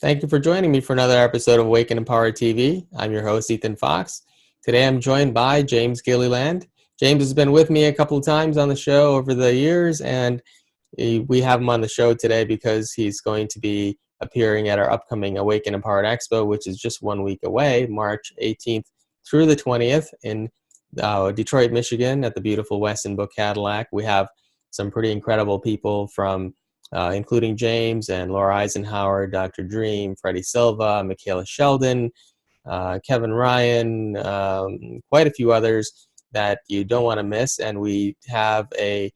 Thank you for joining me for another episode of Awaken and Empower TV. I'm your host, Ethann Fox. Today I'm joined by James Gilliland. James has been with me a couple of times on the show over the years, and we have him on the show today because he's going to be appearing at our upcoming Awaken and Empowered Expo, which is just 1 week away, March 18th through the 20th in Detroit, Michigan at the beautiful Westin Book Cadillac. We have some pretty incredible people from including James and Laura Eisenhower, Dr. Dream, Freddie Silva, Michaela Sheldon, Kevin Ryan, quite a few others that you don't want to miss. And we have a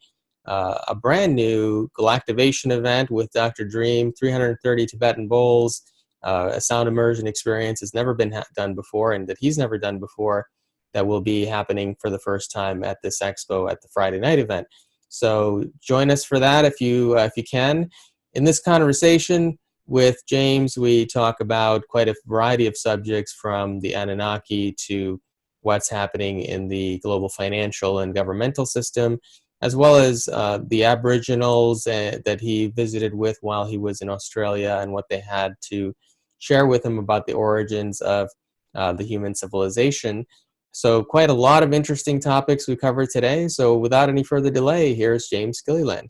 brand new galactivation event with Dr. Dream, 330 Tibetan bowls, a sound immersion experience has never been done before and that he's never done before, that will be happening for the first time at this expo at the Friday night event. So join us for that if you can. In this conversation with James, we talk about quite a variety of subjects, from the Anunnaki to what's happening in the global financial and governmental system, as well as the Aboriginals that he visited with while he was in Australia and what they had to share with him about the origins of the human civilization. So quite a lot of interesting topics we covered today. So without any further delay, here's James Gilliland.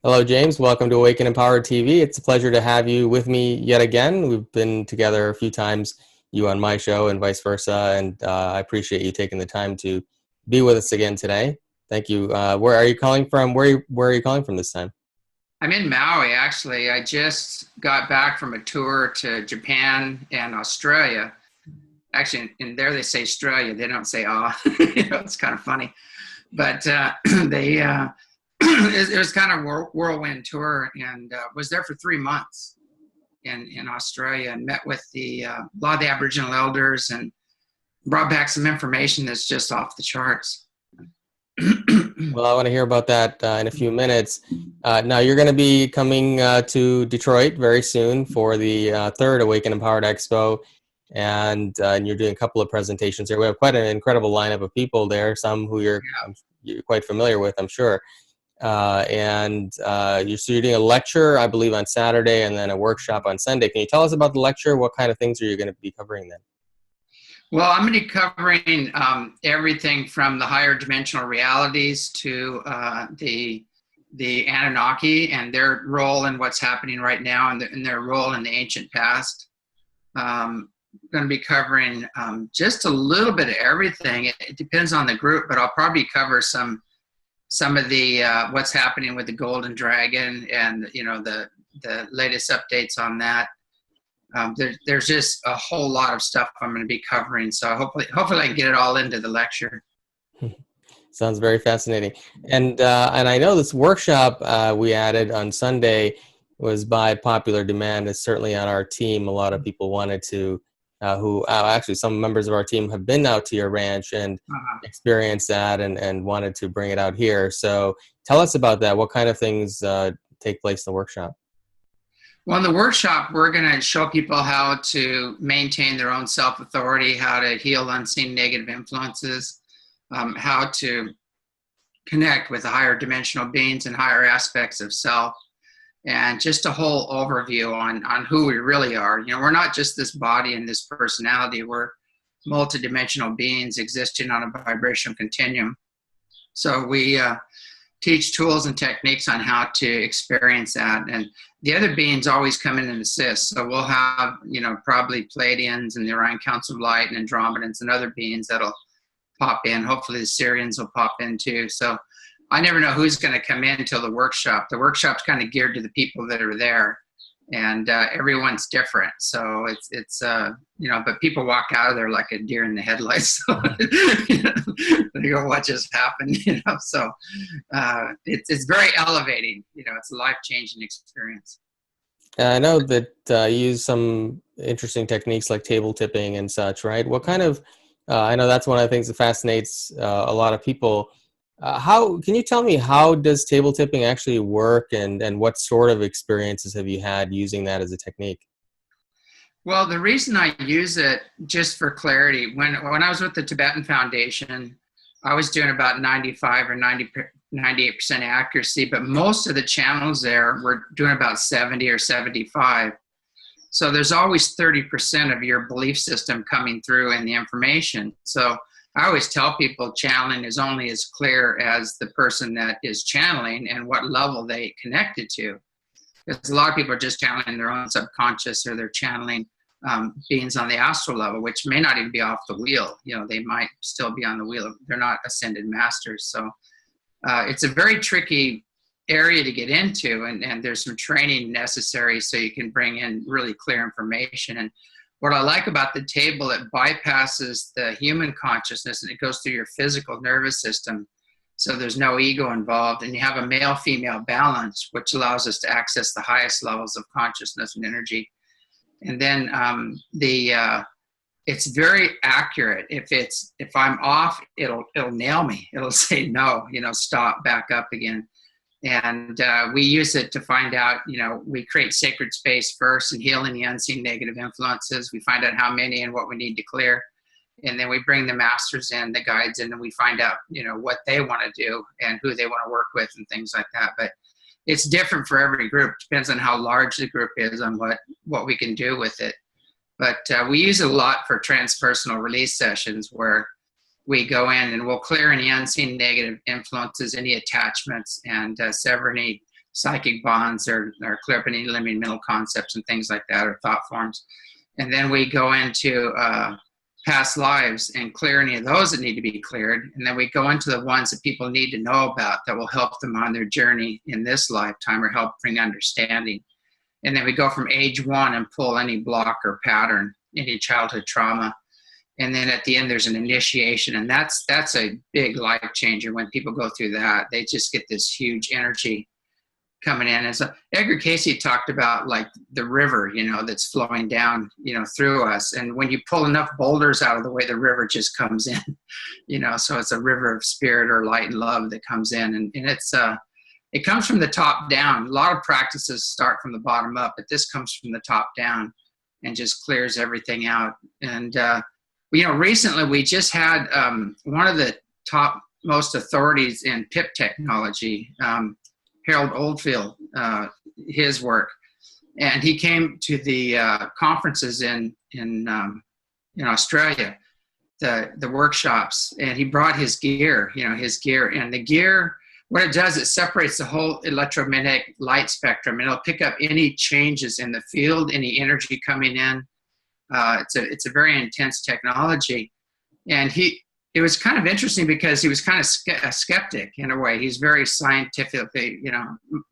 Hello, James. Welcome to Awaken Empowered TV. It's a pleasure to have you with me yet again. We've been together a few times, you on my show and vice versa, and I appreciate you taking the time to be with us again today. Thank you. Where are you calling from? Where are you calling from this time? I'm in Maui, actually. I just got back from a tour to Japan and Australia. Actually, in there they say Australia. They don't say it's kind of funny. But it was kind of a whirlwind tour, and was there for 3 months in Australia and met with a lot of the Aboriginal elders and brought back some information that's just off the charts. Well, I want to hear about that in a few minutes. Now, you're going to be coming to Detroit very soon for the third Awaken Empowered Expo, and you're doing a couple of presentations here. We have quite an incredible lineup of people there, some who you're quite familiar with, I'm sure. You're doing a lecture, I believe, on Saturday, and then a workshop on Sunday. Can you tell us about the lecture? What kind of things are you going to be covering then? Well, I'm going to be covering everything from the higher dimensional realities to the Anunnaki and their role in what's happening right now and their role in the ancient past. I'm going to be covering just a little bit of everything. It depends on the group, but I'll probably cover some of the what's happening with the Golden Dragon and the latest updates on that. There's just a whole lot of stuff I'm going to be covering, so hopefully I can get it all into the lecture. Sounds very fascinating. And I know this workshop we added on Sunday was by popular demand. It's certainly on our team. A lot of people wanted to, actually some members of our team have been out to your ranch and experienced that and wanted to bring it out here. So tell us about that. What kind of things take place in the workshop? Well, in the workshop, we're going to show people how to maintain their own self-authority, how to heal unseen negative influences, how to connect with the higher dimensional beings and higher aspects of self, and just a whole overview on who we really are. We're not just this body and this personality. We're multidimensional beings existing on a vibrational continuum. So we teach tools and techniques on how to experience that. And the other beings always come in and assist. So we'll have, probably Pleiadians and the Orion Council of Light and Andromedans and other beings that'll pop in. Hopefully the Syrians will pop in too. So I never know who's going to come in until the workshop. The workshop's kind of geared to the people that are there, and everyone's different. So it's but people walk out of there like a deer in the headlights. So, they go, what just happened? So it's very elevating. It's a life-changing experience. I know that you use some interesting techniques like table tipping and such, right? What kind of, I know that's one of the things that fascinates a lot of people. Can you tell me, how does table tipping actually work, and what sort of experiences have you had using that as a technique? Well, the reason I use it, just for clarity, when I was with the Tibetan Foundation, I was doing about 95 or 98% accuracy, but most of the channels there, we're doing about 70 or 75. So there's always 30% of your belief system coming through in the information. So I always tell people channeling is only as clear as the person that is channeling and what level they connected to. Because a lot of people are just channeling their own subconscious, or they're channeling beings on the astral level, which may not even be off the wheel. You know, they might still be on the wheel. They're not ascended masters. So it's a very tricky area to get into, and there's some training necessary so you can bring in really clear information. And what I like about the table, it bypasses the human consciousness and it goes through your physical nervous system. So there's no ego involved, and you have a male-female balance, which allows us to access the highest levels of consciousness and energy. And then it's very accurate. If I'm off, it'll nail me. It'll say no, you know, stop, back up again. And we use it to find out, you know, we create sacred space first and heal any unseen negative influences. We find out how many and what we need to clear. And then we bring the masters in, the guides in, and we find out, you know, what they want to do and who they want to work with and things like that. But it's different for every group. It depends on how large the group is, on what we can do with it. But we use it a lot for transpersonal release sessions, where we go in and we'll clear any unseen negative influences, any attachments, and sever any psychic bonds, or clear up any limiting mental concepts and things like that, or thought forms. And then we go into past lives and clear any of those that need to be cleared. And then we go into the ones that people need to know about that will help them on their journey in this lifetime, or help bring understanding. And then we go from age 1 and pull any block or pattern, any childhood trauma. And then at the end, there's an initiation. And that's a big life changer. When people go through that, they just get this huge energy coming in. And so Edgar Cayce talked about, like, the river, you know, that's flowing down, you know, through us. And when you pull enough boulders out of the way, the river just comes in, you know. So it's a river of spirit or light and love that comes in. And it's it comes from the top down. A lot of practices start from the bottom up, but this comes from the top down and just clears everything out. And you know, recently we just had one of the top most authorities in PIP technology, Harold Oldfield, his work, and he came to the conferences in Australia, the workshops, and he brought his gear, you know, and the gear. What it does, it separates the whole electromagnetic light spectrum, and it'll pick up any changes in the field, any energy coming in. It's a very intense technology, and it was kind of interesting because he was kind of a skeptic in a way. He's very scientifically, you know,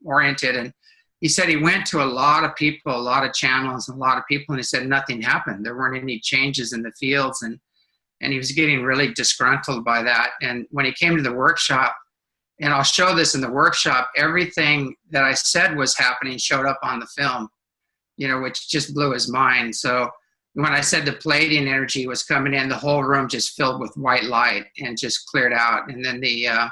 oriented, and he said he went to a lot of people, a lot of channels, and a lot of people, and he said nothing happened. There weren't any changes in the fields, and he was getting really disgruntled by that. And when he came to the workshop, and I'll show this in the workshop, everything that I said was happening showed up on the film, you know, which just blew his mind. So when I said the Palladian energy was coming in, the whole room just filled with white light and just cleared out. And then the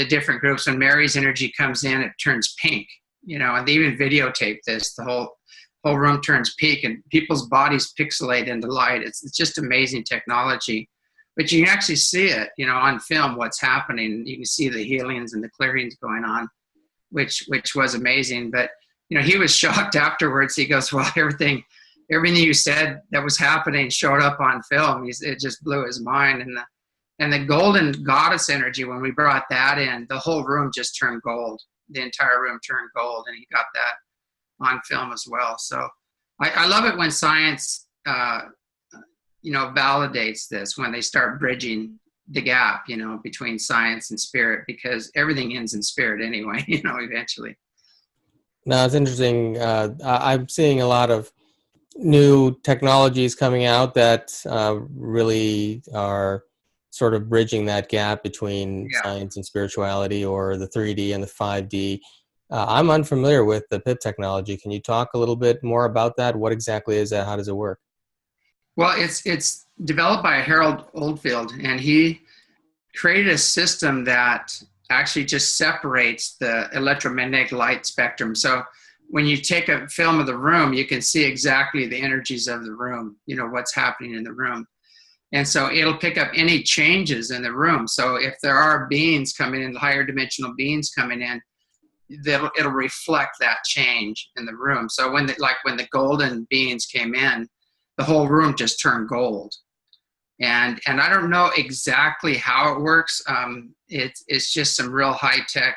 different groups, when Mary's energy comes in, it turns pink, you know, and they even videotape this. The whole room turns pink, and people's bodies pixelate into light. It's just amazing technology. But you can actually see it, you know, on film, what's happening. You can see the healings and the clearings going on, which was amazing. But, you know, he was shocked afterwards. He goes, well, everything you said that was happening showed up on film. It just blew his mind. And the golden goddess energy, when we brought that in, the whole room just turned gold. The entire room turned gold, and he got that on film as well. So I love it when science, you know, validates this, when they start bridging the gap, you know, between science and spirit, because everything ends in spirit anyway, you know, eventually. Now, it's interesting. I'm seeing a lot of new technologies coming out that really are sort of bridging that gap between science and spirituality, or the 3D and the 5D. I'm unfamiliar with the PIP technology. Can you talk a little bit more about that? What exactly is that? How does it work? Well, it's developed by Harold Oldfield, and he created a system that actually just separates the electromagnetic light spectrum. So when you take a film of the room, you can see exactly the energies of the room, you know, what's happening in the room. And so it'll pick up any changes in the room. So if there are beings coming in, higher dimensional beings coming in, it'll reflect that change in the room. So when the golden beings came in, the whole room just turned gold. And I don't know exactly how it works. It's just some real high-tech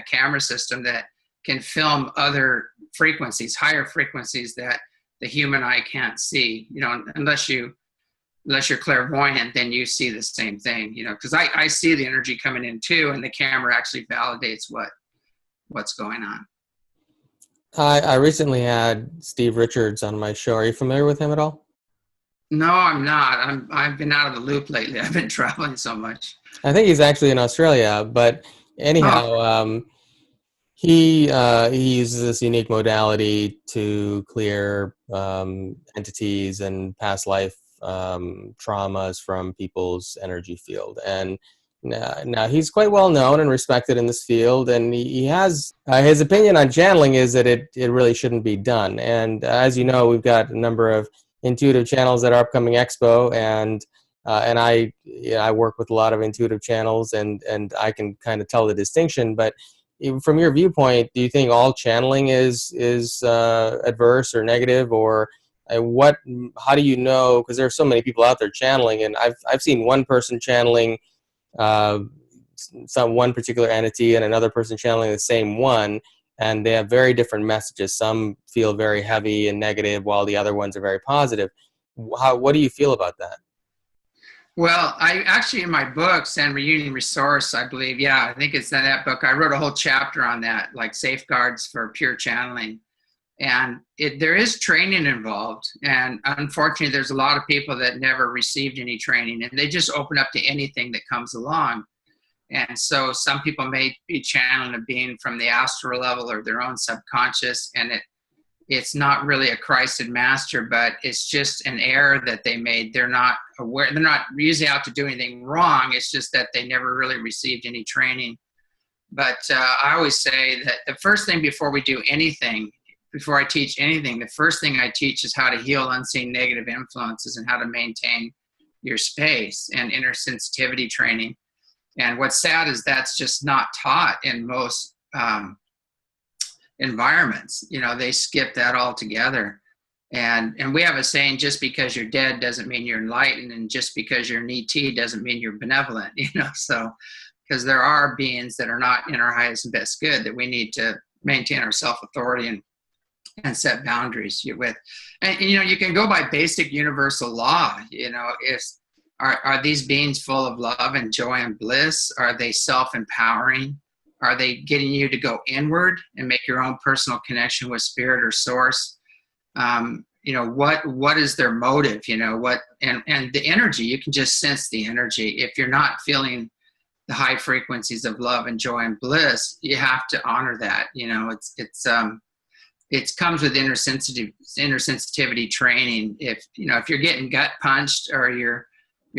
camera system that can film other frequencies, higher frequencies that the human eye can't see. You know, unless you're clairvoyant, then you see the same thing. You know, because I see the energy coming in too, and the camera actually validates what's going on. I recently had Steve Richards on my show. Are you familiar with him at all? No, I'm not. I've been out of the loop lately. I've been traveling so much. I think he's actually in Australia, but anyhow, he uses this unique modality to clear entities and past life traumas from people's energy field. And now he's quite well known and respected in this field, and he has his opinion on channeling is that it really shouldn't be done. And as you know, we've got a number of intuitive channels at our upcoming Expo, and I work with a lot of intuitive channels, and I can kind of tell the distinction. But from your viewpoint, do you think all channeling is adverse or negative, or how do you know? Because there are so many people out there channeling, and I've seen one person channeling one particular entity and another person channeling the same one, and they have very different messages. Some feel very heavy and negative, while the other ones are very positive. What do you feel about that? Well, I actually, in my book, Sand Reunion Resource, I believe, I think it's in that book, I wrote a whole chapter on that, like safeguards for pure channeling. And there is training involved. And unfortunately, there's a lot of people that never received any training, and they just open up to anything that comes along. And so some people may be channeling a being from the astral level or their own subconscious, and it's not really a Christed master, but it's just an error that they made. They're not aware. They're not usually out to do anything wrong. It's just that they never really received any training. But I always say that the first thing before we do anything, before I teach anything, the first thing I teach is how to heal unseen negative influences and how to maintain your space and inner sensitivity training. And what's sad is that's just not taught in most environments. You know, they skip that altogether. And we have a saying, just because you're dead doesn't mean you're enlightened, and just because you're an ET doesn't mean you're benevolent, you know. So, because there are beings that are not in our highest and best good that we need to maintain our self-authority and set boundaries with. And you know, you can go by basic universal law. You know, are these beings full of love and joy and bliss? Are they self-empowering? Are they getting you to go inward and make your own personal connection with spirit or source? You know, what is their motive? You know, and the energy, you can just sense the energy. If you're not feeling the high frequencies of love and joy and bliss, you have to honor that. You know, it comes with inner sensitivity training. If you're getting gut punched or you're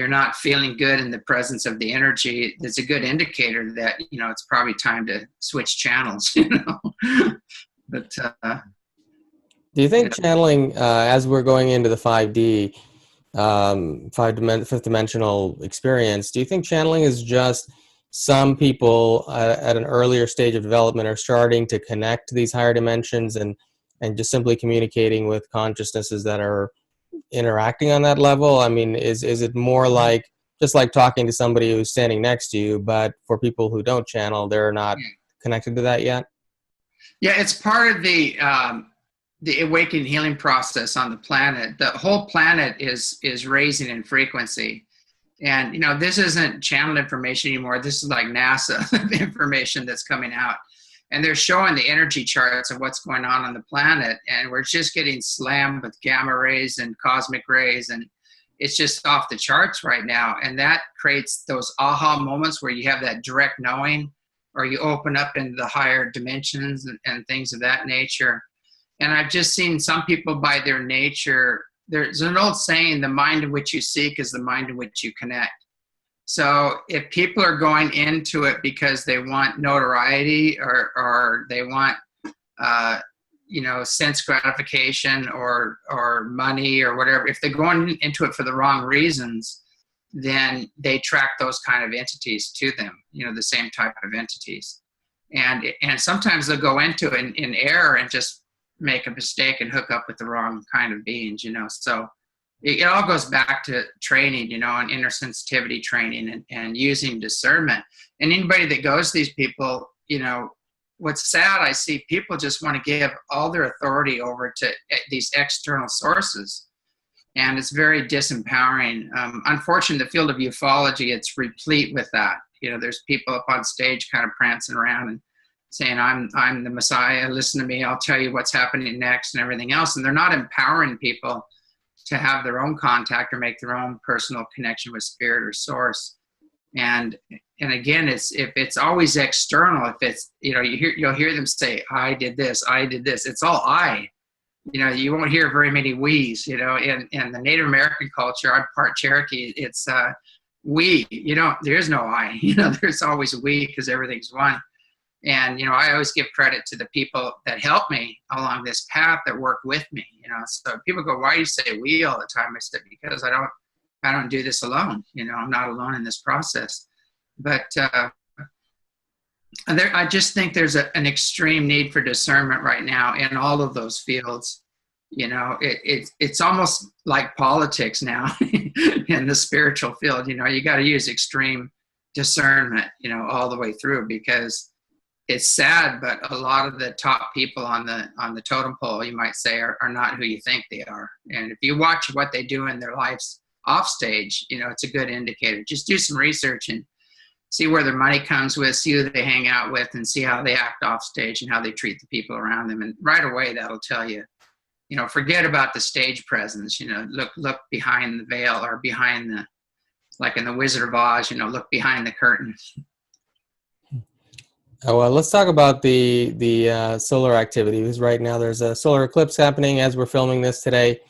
not feeling good in the presence of the energy, it's a good indicator that, you know, it's probably time to switch channels, you know. But do you think channeling, as we're going into the 5D, fifth dimensional experience, do you think channeling is just some people at an earlier stage of development are starting to connect to these higher dimensions and just simply communicating with consciousnesses that are interacting on that level? I mean, is it more like just like talking to somebody who's standing next to you, but for people who don't channel, they're not connected to that yet? Yeah, it's part of the awakening healing process on the planet. The whole planet is raising in frequency. And, you know, this isn't channeled information anymore. This is like NASA information that's coming out. And they're showing the energy charts of what's going on the planet. And we're just getting slammed with gamma rays and cosmic rays. And it's just off the charts right now. And that creates those aha moments where you have that direct knowing, or you open up into the higher dimensions and things of that nature. And I've just seen some people by their nature, there's an old saying, the mind in which you seek is the mind in which you connect. So if people are going into it because they want notoriety or they want, you know, sense gratification or money or whatever, if they're going into it for the wrong reasons, then they track those kind of entities to them, the same type of entities. And sometimes they'll go into it in error and just make a mistake and hook up with the wrong kind of beings, So it all goes back to training, and intersensitivity training and using discernment. And anybody that goes to these people, what's sad, I see people just want to give all their authority over to these external sources. And it's very disempowering. Unfortunately, the field of ufology, it's replete with that. There's people up on stage kind of prancing around and saying, I'm the Messiah, listen to me, I'll tell you what's happening next and everything else. And they're not empowering people to have their own contact or make their own personal connection with spirit or source. And again, if it's always external, if it's, you'll hear them say, I did this, it's all I. You won't hear very many we's, in the Native American culture, I'm part Cherokee, it's we, there's no I, there's always a we because everything's one. And, I always give credit to the people that help me along this path that work with me, so people go, why do you say we all the time? I said, because I don't do this alone. I'm not alone in this process, but I just think there's an extreme need for discernment right now in all of those fields. It's almost like politics now in the spiritual field. You got to use extreme discernment, all the way through, because it's sad, but a lot of the top people on the totem pole, you might say, are not who you think they are. And if you watch what they do in their lives off stage, it's a good indicator. Just do some research and see where their money comes with, see who they hang out with, and see how they act off stage and how they treat the people around them. And right away, that'll tell you, forget about the stage presence, look behind the veil, or behind like in the Wizard of Oz, look behind the curtain. Oh, well, let's talk about the solar activity, because right now there's a solar eclipse happening as we're filming this today.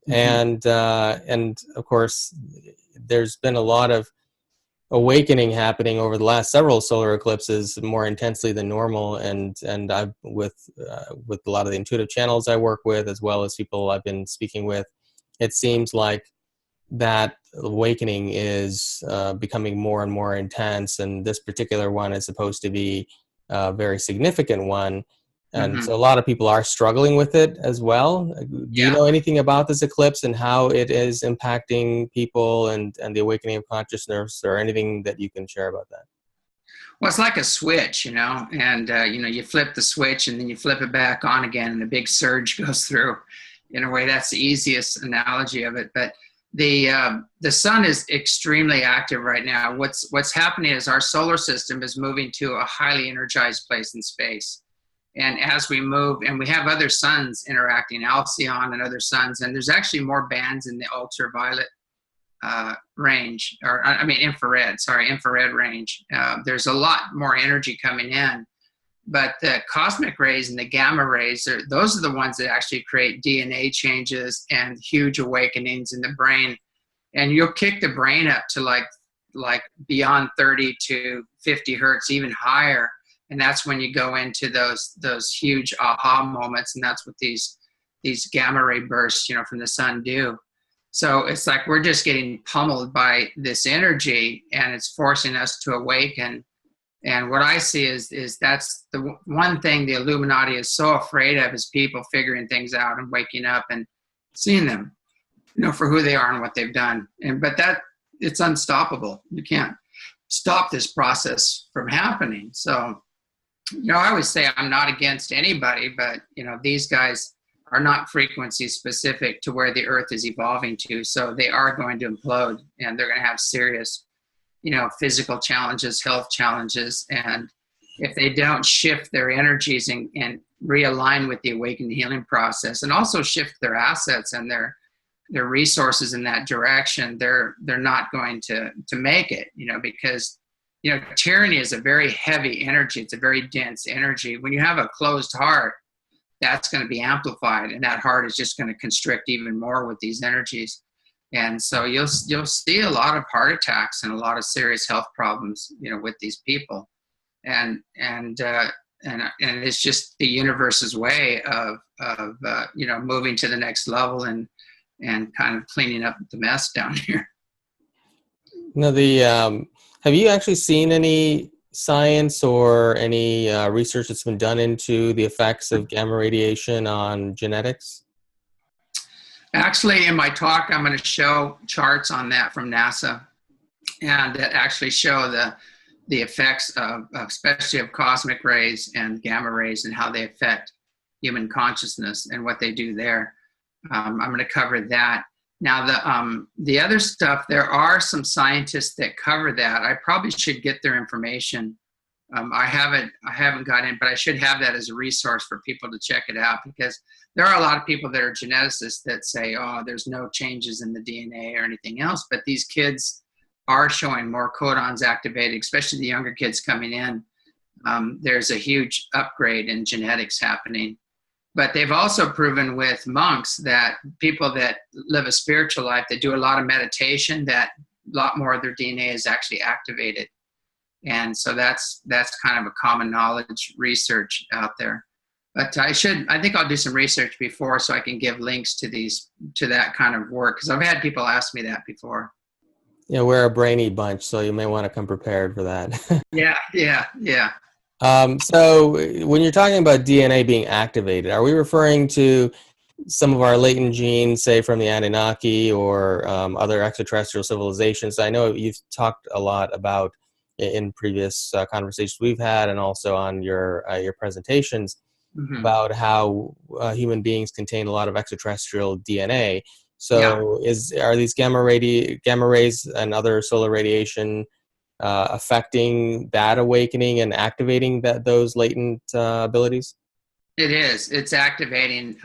Mm-hmm. And of course, there's been a lot of awakening happening over the last several solar eclipses, more intensely than normal. And I've with a lot of the intuitive channels I work with, as well as people I've been speaking with, it seems like that awakening is becoming more and more intense, and this particular one is supposed to be a very significant one, and mm-hmm. So a lot of people are struggling with it as well. Do you know anything about this eclipse and how it is impacting people and the awakening of consciousness, or anything that you can share about that? Well, it's like a switch, and you flip the switch and then you flip it back on again, and a big surge goes through. In a way, that's the easiest analogy of it. But the sun is extremely active right now. What's happening is our solar system is moving to a highly energized place in space. And as we move, and we have other suns interacting, Alcyon and other suns, and there's actually more bands in the ultraviolet range, infrared range. There's a lot more energy coming in. But the cosmic rays and the gamma rays, those are the ones that actually create DNA changes and huge awakenings in the brain. And you'll kick the brain up to like beyond 30 to 50 hertz, even higher. And that's when you go into those huge aha moments. And that's what these gamma ray bursts, from the sun do. So it's like we're just getting pummeled by this energy, and it's forcing us to awaken. And what I see is that's the one thing the Illuminati is so afraid of, is people figuring things out and waking up and seeing them, for who they are and what they've done. But it's unstoppable. You can't stop this process from happening. So, I always say I'm not against anybody, but, these guys are not frequency specific to where the Earth is evolving to. So they are going to implode, and they're going to have serious physical challenges, health challenges. And if they don't shift their energies and realign with the awakening healing process, and also shift their assets and their resources in that direction, they're not going to make it, because, tyranny is a very heavy energy. It's a very dense energy. When you have a closed heart, that's going to be amplified, and that heart is just going to constrict even more with these energies. And so you'll see a lot of heart attacks and a lot of serious health problems, with these people, and it's just the universe's way of moving to the next level and kind of cleaning up the mess down here. Now, have you actually seen any science or any research that's been done into the effects of gamma radiation on genetics? Actually, in my talk, I'm going to show charts on that from NASA, and that actually show the effects of, especially of cosmic rays and gamma rays, and how they affect human consciousness and what they do there. I'm going to cover that. Now, the other stuff, there are some scientists that cover that. I probably should get their information. I haven't got in, but I should have that as a resource for people to check it out, because there are a lot of people that are geneticists that say, oh, there's no changes in the DNA or anything else, but these kids are showing more codons activated, especially the younger kids coming in. There's a huge upgrade in genetics happening. But they've also proven with monks that people that live a spiritual life, that do a lot of meditation, that a lot more of their DNA is actually activated. And so that's kind of a common knowledge research out there. But I think I'll do some research before, so I can give links to that kind of work, because I've had people ask me that before. Yeah, we're a brainy bunch, so you may want to come prepared for that. Yeah. So when you're talking about DNA being activated, are we referring to some of our latent genes, say from the Anunnaki or other extraterrestrial civilizations? I know you've talked a lot about in previous conversations we've had, and also on your presentations, about how human beings contain a lot of extraterrestrial DNA. So are these gamma rays and other solar radiation affecting that awakening and activating those latent abilities? It is. It's activating.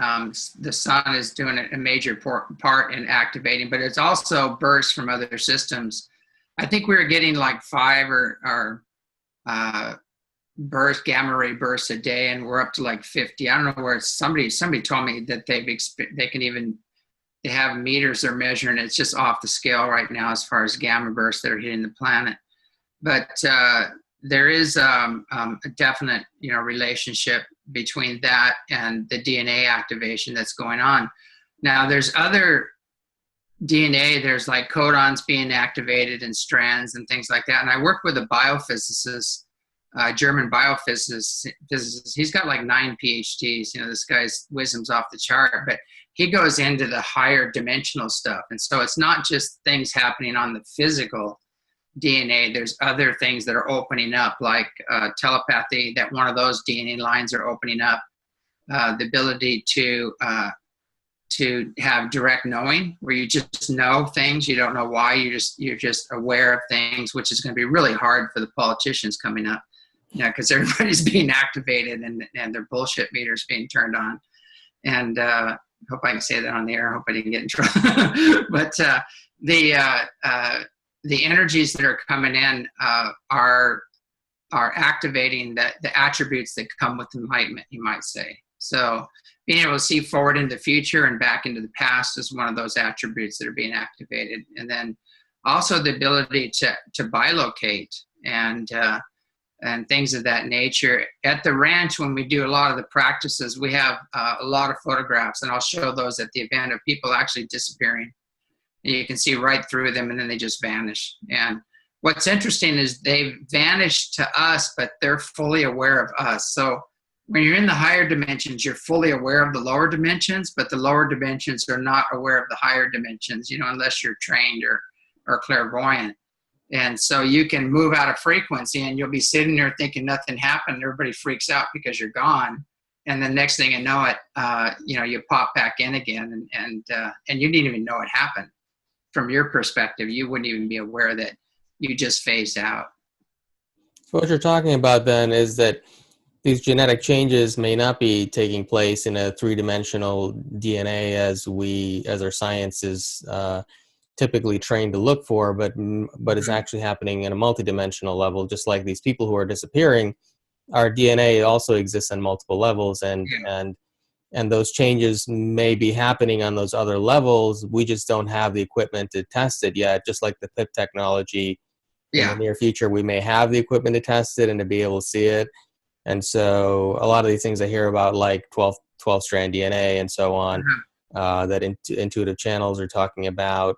The sun is doing a major part in activating, but it's also bursts from other systems. I think we were getting like 5 or gamma ray bursts a day, and we're up to like 50. I don't know where somebody told me that they have meters they're measuring. It's just off the scale right now as far as gamma bursts that are hitting the planet. But there is a definite, relationship between that and the DNA activation that's going on. Now, there's other DNA. There's like codons being activated and strands and things like that. And I work with a biophysicist, German biophysicist. He's got like 9 PhDs. This guy's wisdom's off the chart, but he goes into the higher dimensional stuff. And so it's not just things happening on the physical DNA. There's other things that are opening up, like telepathy, that one of those DNA lines are opening up, the ability to have direct knowing, where you just know things, you don't know why, you're just aware of things, which is going to be really hard for the politicians coming up, because everybody's being activated and their bullshit meters being turned on. And hope I can say that on the air. I hope I didn't get in trouble. But the energies that are coming in are activating the attributes that come with enlightenment, you might say. So being able to see forward into the future and back into the past is one of those attributes that are being activated. And then also the ability to bilocate and things of that nature. At the ranch, when we do a lot of the practices, we have a lot of photographs, and I'll show those at the event, of people actually disappearing. You can see right through them, and then they just vanish. And what's interesting is they've vanished to us, but they're fully aware of us. So when you're in the higher dimensions, you're fully aware of the lower dimensions, but the lower dimensions are not aware of the higher dimensions, unless you're trained or clairvoyant. And so you can move out of frequency, and you'll be sitting there thinking nothing happened. Everybody freaks out because you're gone. And the next thing you know it, you pop back in again, and you didn't even know it happened. From your perspective, you wouldn't even be aware that you just phased out. So what you're talking about then is that these genetic changes may not be taking place in a 3-dimensional DNA as our science is typically trained to look for, but is actually happening in a multidimensional level. Just like these people who are disappearing, our DNA also exists on multiple levels, and those changes may be happening on those other levels. We just don't have the equipment to test it yet. Just like the PIP technology, in the near future, we may have the equipment to test it and to be able to see it. And so a lot of these things I hear about, like 12-strand DNA and so on, that intuitive channels are talking about,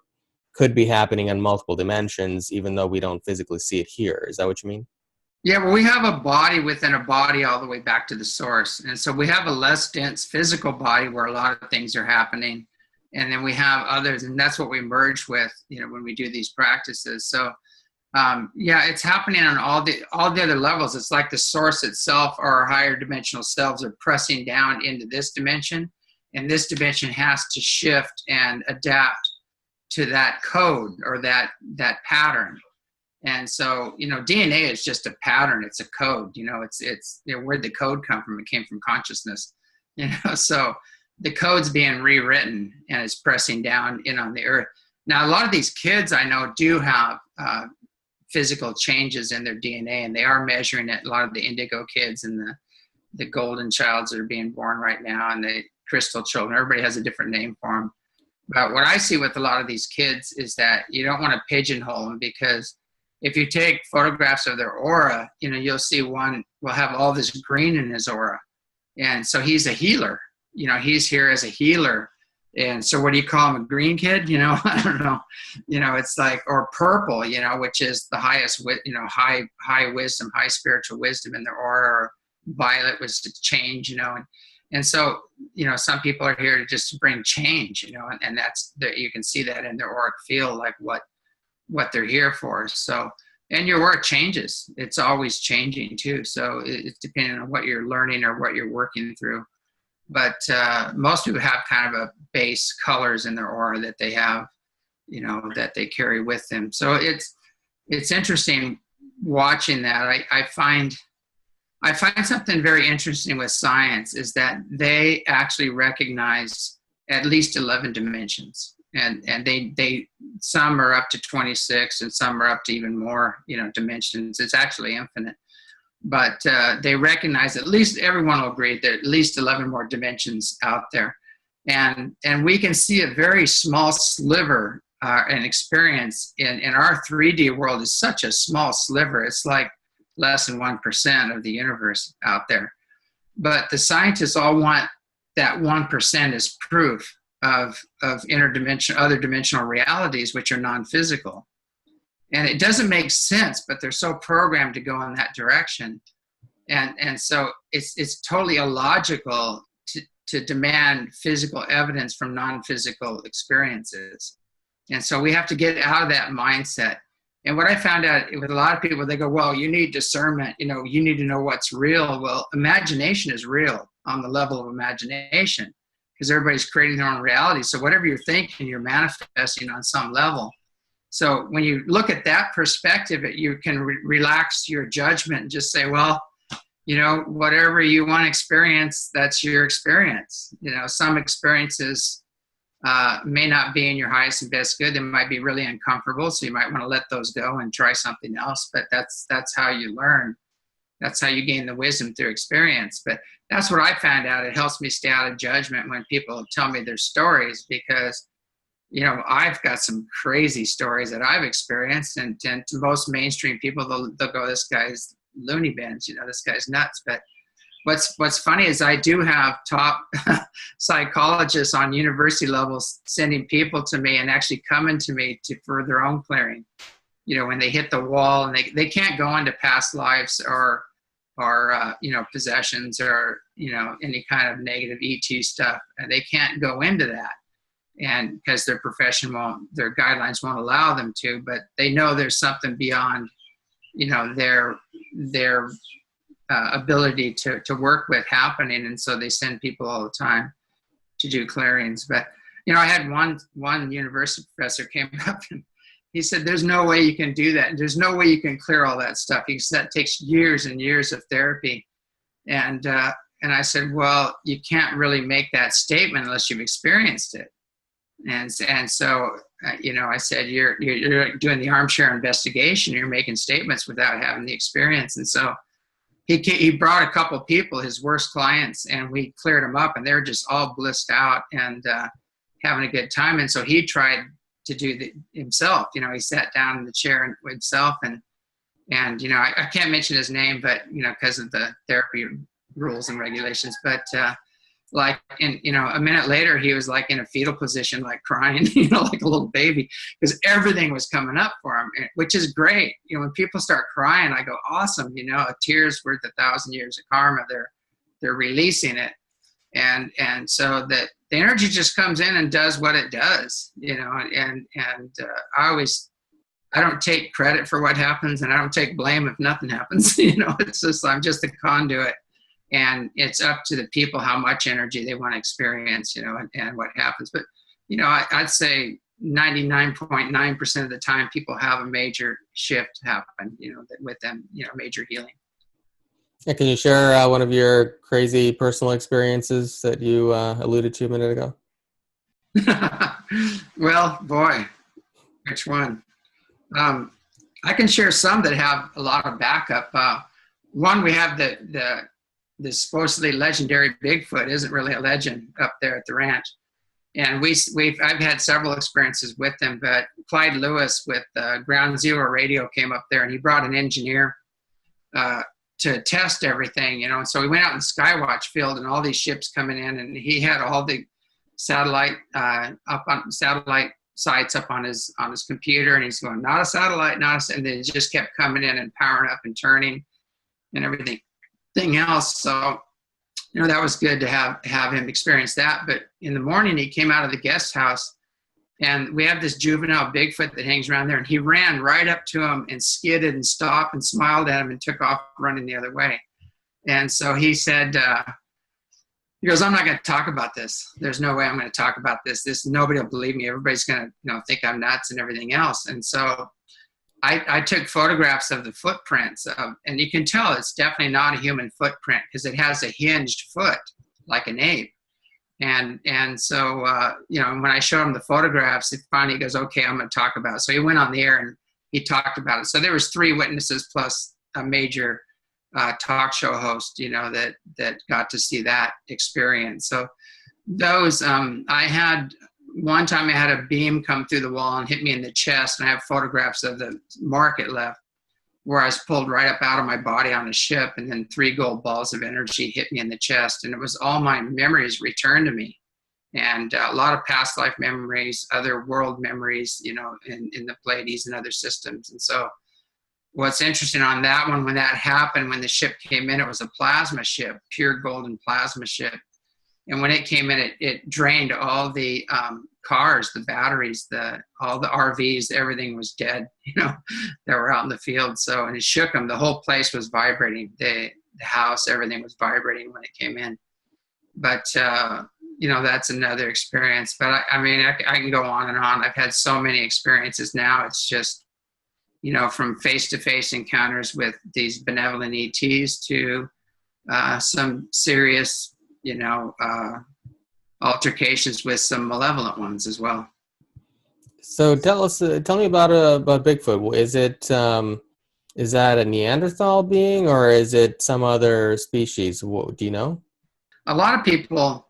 could be happening in multiple dimensions, even though we don't physically see it here. Is that what you mean? Yeah, well, we have a body within a body all the way back to the source. And so we have a less dense physical body where a lot of things are happening. And then we have others, and that's what we merge with, when we do these practices. So yeah, it's happening on all the other levels. It's like the source itself or our higher dimensional selves are pressing down into this dimension, and this dimension has to shift and adapt to that code or that pattern. And so, DNA is just a pattern. It's a code. It's where'd the code come from? It came from consciousness. So the code's being rewritten and it's pressing down in on the earth. Now, a lot of these kids I know do have physical changes in their DNA, and they are measuring it. A lot of the indigo kids and the golden childs that are being born right now, and the crystal children. Everybody has a different name for them. But what I see with a lot of these kids is that you don't want to pigeonhole them, because if you take photographs of their aura, you'll see one will have all this green in his aura. And so he's a healer. He's here as a healer. And so what do you call him, a green kid? I don't know. It's like, or purple, which is the highest, high wisdom, high spiritual wisdom in their aura. Or violet was to change, And so, some people are here to just bring change, and that's, you can see that in their auric field, like what they're here for. So, and your work changes. It's always changing too. So it's depending on what you're learning or what you're working through. But most people have kind of a base colors in their aura that they have, that they carry with them. So it's interesting watching that. I find something very interesting with science is that they actually recognize at least 11 dimensions. And they some are up to 26 and some are up to even more, dimensions. It's actually infinite. But they recognize, at least everyone will agree, there are at least 11 more dimensions out there. And we can see a very small sliver and experience in our 3D world is such a small sliver. It's like less than 1% of the universe out there. But the scientists all want that 1% as proof of other dimensional realities, which are non-physical. And it doesn't make sense, but they're so programmed to go in that direction. And so it's totally illogical to demand physical evidence from non-physical experiences. And so we have to get out of that mindset. And what I found out with a lot of people, they go, well, you need discernment, you need to know what's real. Well, imagination is real on the level of imagination, because everybody's creating their own reality. So whatever you're thinking, you're manifesting on some level. So when you look at that perspective, you can relax your judgment and just say, well, whatever you want to experience, that's your experience. Some experiences may not be in your highest and best good. They might be really uncomfortable, so you might want to let those go and try something else. But that's how you learn. That's how you gain the wisdom through experience. But that's what I found out. It helps me stay out of judgment when people tell me their stories, because I've got some crazy stories that I've experienced, and to most mainstream people, they'll go, this guy's loony bins, this guy's nuts. But what's funny is I do have top psychologists on university levels sending people to me and actually coming to me for their own clearing. When they hit the wall and they can't go into past lives or possessions or, any kind of negative ET stuff. And they can't go into that. And because their profession their guidelines won't allow them to, but they know there's something beyond, their ability to work with happening. And so they send people all the time to do clearings. But, I had one university professor came up and he said, there's no way you can do that. There's no way you can clear all that stuff. He said, that takes years and years of therapy. And I said, well, you can't really make that statement unless you've experienced it. And so, I said, you're doing the armchair investigation. You're making statements without having the experience. And so he brought a couple people, his worst clients, and we cleared them up, and they were just all blissed out and having a good time. And so he tried to do himself. He sat down in the chair himself, and I can't mention his name, but because of the therapy rules and regulations, but like, and a minute later he was like in a fetal position, like crying, like a little baby, because everything was coming up for him, which is great. When people start crying, I go, awesome. A tear's worth 1,000 years of karma. They're releasing it, and so that the energy just comes in and does what it does, and I don't take credit for what happens, and I don't take blame if nothing happens. It's just, I'm just a conduit. And it's up to the people how much energy they want to experience, and what happens. But, I'd say 99.9% of the time people have a major shift happen, with them, major healing. Yeah, can you share one of your crazy personal experiences that you alluded to a minute ago? Well, boy, which one? I can share some that have a lot of backup. One, we have the supposedly legendary Bigfoot. Isn't really a legend up there at the ranch, and I've had several experiences with him. But Clyde Lewis with Ground Zero Radio came up there, and he brought an engineer to test everything, and so we went out in Skywatch Field, and all these ships coming in, and he had all the satellite sites up on his computer, and he's going, not a satellite, and they just kept coming in and powering up and turning and everything else. So that was good to have him experience that. But in the morning he came out of the guest house, and we have this juvenile Bigfoot that hangs around there, and he ran right up to him and skidded and stopped and smiled at him and took off running the other way. And so he said, he goes, I'm not going to talk about this. There's no way I'm going to talk about this. Nobody will believe me. Everybody's going to think I'm nuts and everything else. And so I took photographs of the footprints, and you can tell it's definitely not a human footprint because it has a hinged foot like an ape. And so, when I showed him the photographs, he finally goes, okay, I'm going to talk about it. So he went on the air and he talked about it. So there was 3 witnesses plus a major talk show host, that got to see that experience. So those, one time I had a beam come through the wall and hit me in the chest, and I have photographs of the mark it left where I was pulled right up out of my body on a ship, and then 3 gold balls of energy hit me in the chest, and it was all my memories returned to me, and a lot of past life memories, other world memories, in the Pleiades and other systems. And so what's interesting on that one, when that happened, when the ship came in, it was a plasma ship, pure golden plasma ship. And when it came in, it drained all the cars, the batteries, all the RVs, everything was dead, that were out in the field. So, and it shook them. The whole place was vibrating. The house, everything was vibrating when it came in. But, that's another experience. But I can go on and on. I've had so many experiences now. It's just, from face-to-face encounters with these benevolent ETs to some serious, altercations with some malevolent ones as well. So tell me about Bigfoot. Is that a Neanderthal being, or is it some other species? Do you know? A lot of people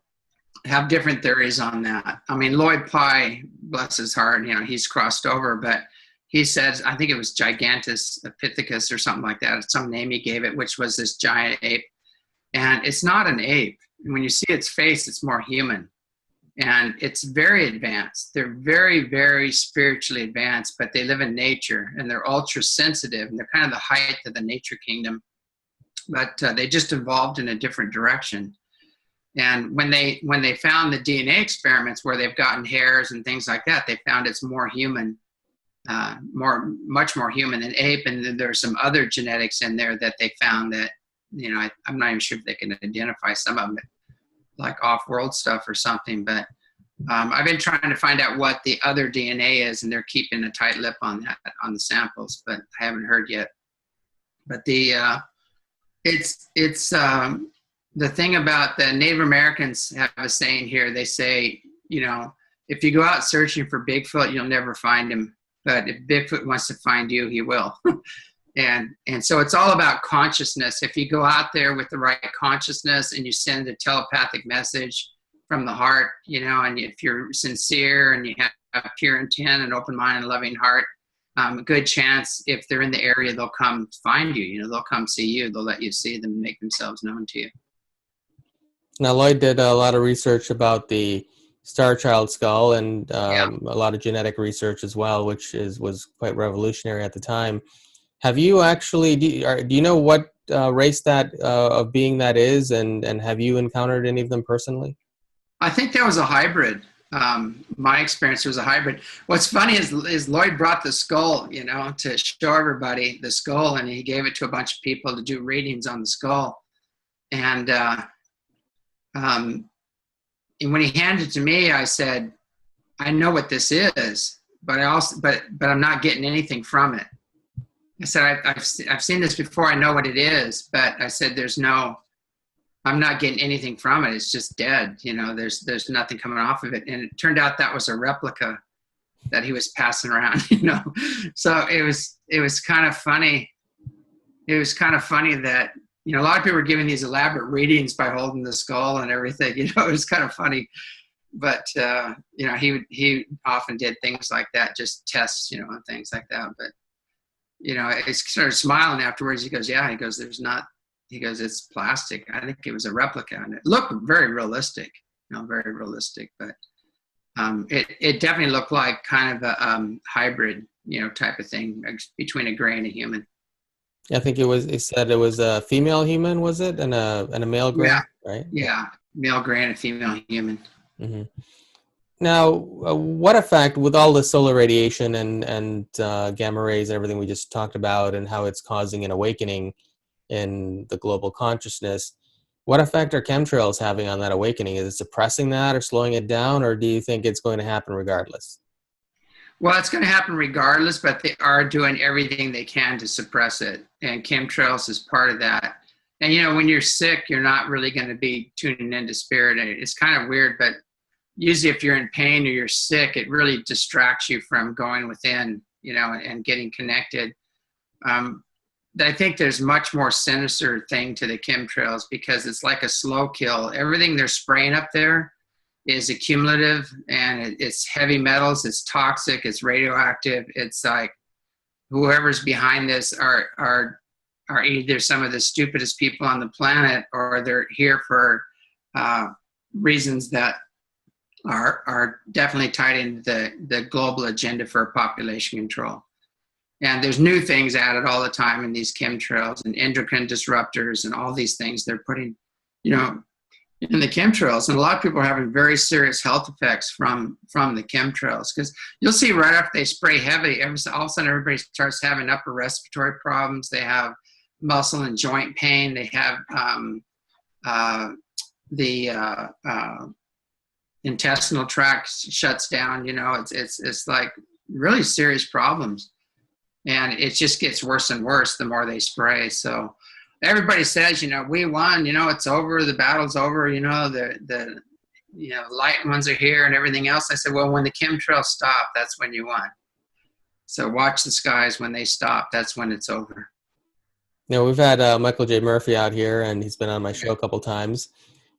have different theories on that. Lloyd Pye, bless his heart, he's crossed over, but he says, I think it was Gigantopithecus or something like that. It's some name he gave it, which was this giant ape. And it's not an ape. When you see its face, it's more human. And it's very advanced. They're very, very spiritually advanced, but they live in nature, and they're ultra sensitive, and they're kind of the height of the nature kingdom. But they just evolved in a different direction. And when they found the DNA experiments where they've gotten hairs and things like that, they found it's more human, much more human than ape. And then there's some other genetics in there that they found that, I'm not even sure if they can identify some of them, like off-world stuff or something. But I've been trying to find out what the other DNA is, and they're keeping a tight lip on that, on the samples, but I haven't heard yet. But it's the thing about the Native Americans have a saying here. They say, if you go out searching for Bigfoot, you'll never find him. But if Bigfoot wants to find you, he will. And so it's all about consciousness. If you go out there with the right consciousness and you send a telepathic message from the heart, and if you're sincere and you have pure intent and open mind and loving heart, a good chance if they're in the area, they'll come find you. They'll come see you. They'll let you see them, make themselves known to you. Now, Lloyd did a lot of research about the Star Child skull and Yeah. a lot of genetic research as well, which was quite revolutionary at the time. Have you actually, do you know what race that of being that is, and have you encountered any of them personally? I think that was a hybrid. My experience was a hybrid. What's funny is Lloyd brought the skull, you know, to show everybody the skull, and he gave it to a bunch of people to do readings on the skull. And and when he handed it to me, I said, "I know what this is, but but I'm not getting anything from it." I said, "I've seen this before. I know what it is, but I said I'm not getting anything from it. It's just dead. You know, there's nothing coming off of it." And it turned out that was a replica that he was passing around. You know, so it was kind of funny. It was kind of funny that, you know, a lot of people were giving these elaborate readings by holding the skull and everything. You know, it was kind of funny. But you know, he often did things like that, just tests, you know, and things like that. But you know, he started smiling afterwards. He goes, "Yeah," he goes, "There's not." He goes, "It's plastic." I think it was a replica, and it looked very realistic, you know, very realistic. But it definitely looked like kind of a hybrid, you know, type of thing between a gray and a human. I think it was. It said it was a female human, was it, and a male gray, Yeah, right? yeah, male gray and a female human. Mm-hmm. Now, what effect with all the solar radiation and gamma rays and everything we just talked about, and how it's causing an awakening in the global consciousness? What effect are chemtrails having on that awakening? Is it suppressing that or slowing it down, or do you think it's going to happen regardless? Well, it's going to happen regardless, but they are doing everything they can to suppress it, and chemtrails is part of that. And you know, when you're sick, you're not really going to be tuning into spirit. And it's kind of weird, but usually if you're in pain or you're sick, it really distracts you from going within, you know, and getting connected. Um, I think there's much more sinister thing to the chemtrails because it's like a slow kill. Everything they're spraying up there is accumulative, and it's heavy metals, it's toxic, it's radioactive. It's like whoever's behind this are either some of the stupidest people on the planet, or they're here for reasons that are definitely tied into the global agenda for population control. And there's new things added all the time in these chemtrails and endocrine disruptors and all these things they're putting, you know, in the chemtrails. And a lot of people are having very serious health effects from the chemtrails, because you'll see right after they spray heavy, all of a sudden everybody starts having upper respiratory problems. They have muscle and joint pain. They have the intestinal tract shuts down. You know, it's like really serious problems. And it just gets worse and worse the more they spray. So everybody says, you know, we won, you know, it's over, the battle's over, you know, the you know, light ones are here and everything else. I said, well, when the chemtrails stop, that's when you won. So watch the skies. When they stop, that's when it's over. You know, we've had Michael J. Murphy out here, and he's been on my show a couple times,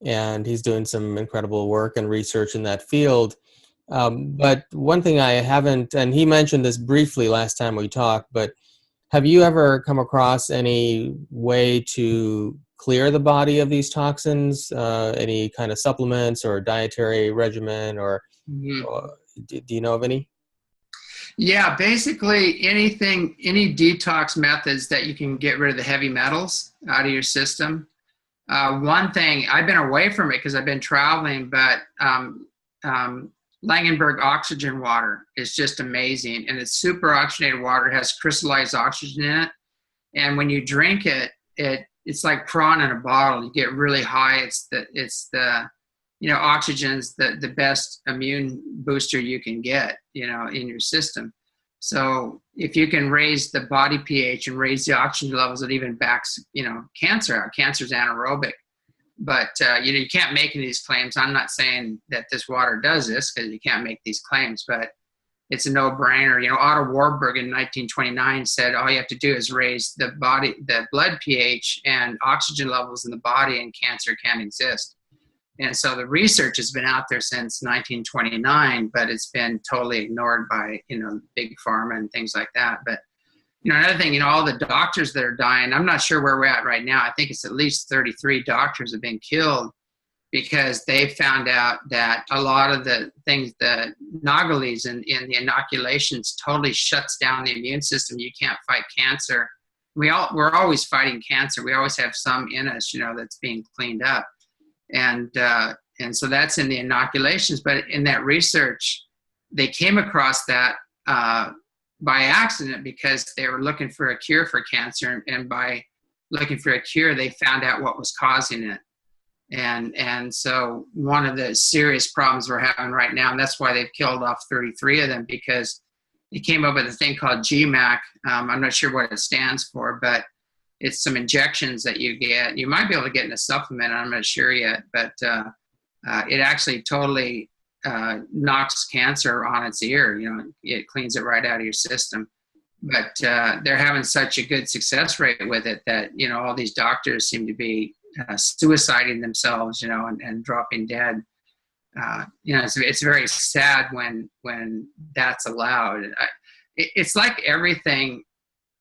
and he's doing some incredible work and research in that field. But one thing I haven't, and he mentioned this briefly last time we talked, but have you ever come across any way to clear the body of these toxins? Any kind of supplements or dietary regimen, or do you know of any? Yeah, basically any detox methods that you can get rid of the heavy metals out of your system. One thing, I've been away from it because I've been traveling, but Langenberg oxygen water is just amazing. And it's super oxygenated water. It has crystallized oxygen in it. And when you drink it, it's like prawn in a bottle. You get really high. It's the you know, oxygen's the best immune booster you can get, you know, in your system. So if you can raise the body pH and raise the oxygen levels, it even backs, you know, cancer out. Cancer's anaerobic. But, you know, you can't make any of these claims. I'm not saying that this water does this, because you can't make these claims, but it's a no-brainer. You know, Otto Warburg in 1929 said all you have to do is raise the blood pH and oxygen levels in the body, and cancer can't exist. And so the research has been out there since 1929, but it's been totally ignored by, you know, big pharma and things like that. But, you know, another thing, you know, all the doctors that are dying, I'm not sure where we're at right now. I think it's at least 33 doctors have been killed because they found out that a lot of the things, the nagalis in the inoculations totally shuts down the immune system. You can't fight cancer. We're always fighting cancer. We always have some in us, that's being cleaned up. And so that's in the inoculations. But in that research, they came across that by accident because they were looking for a cure for cancer. And by looking for a cure, they found out what was causing it. And so one of the serious problems we're having right now, and that's why they've killed off 33 of them, because they came up with a thing called GMAC. I'm not sure what it stands for, but it's some injections that you get. You might be able to get in a supplement, I'm not sure yet, but it actually totally knocks cancer on its ear. It cleans it right out of your system. But they're having such a good success rate with it that, all these doctors seem to be suiciding themselves, and dropping dead. It's very sad when that's allowed. It's like everything,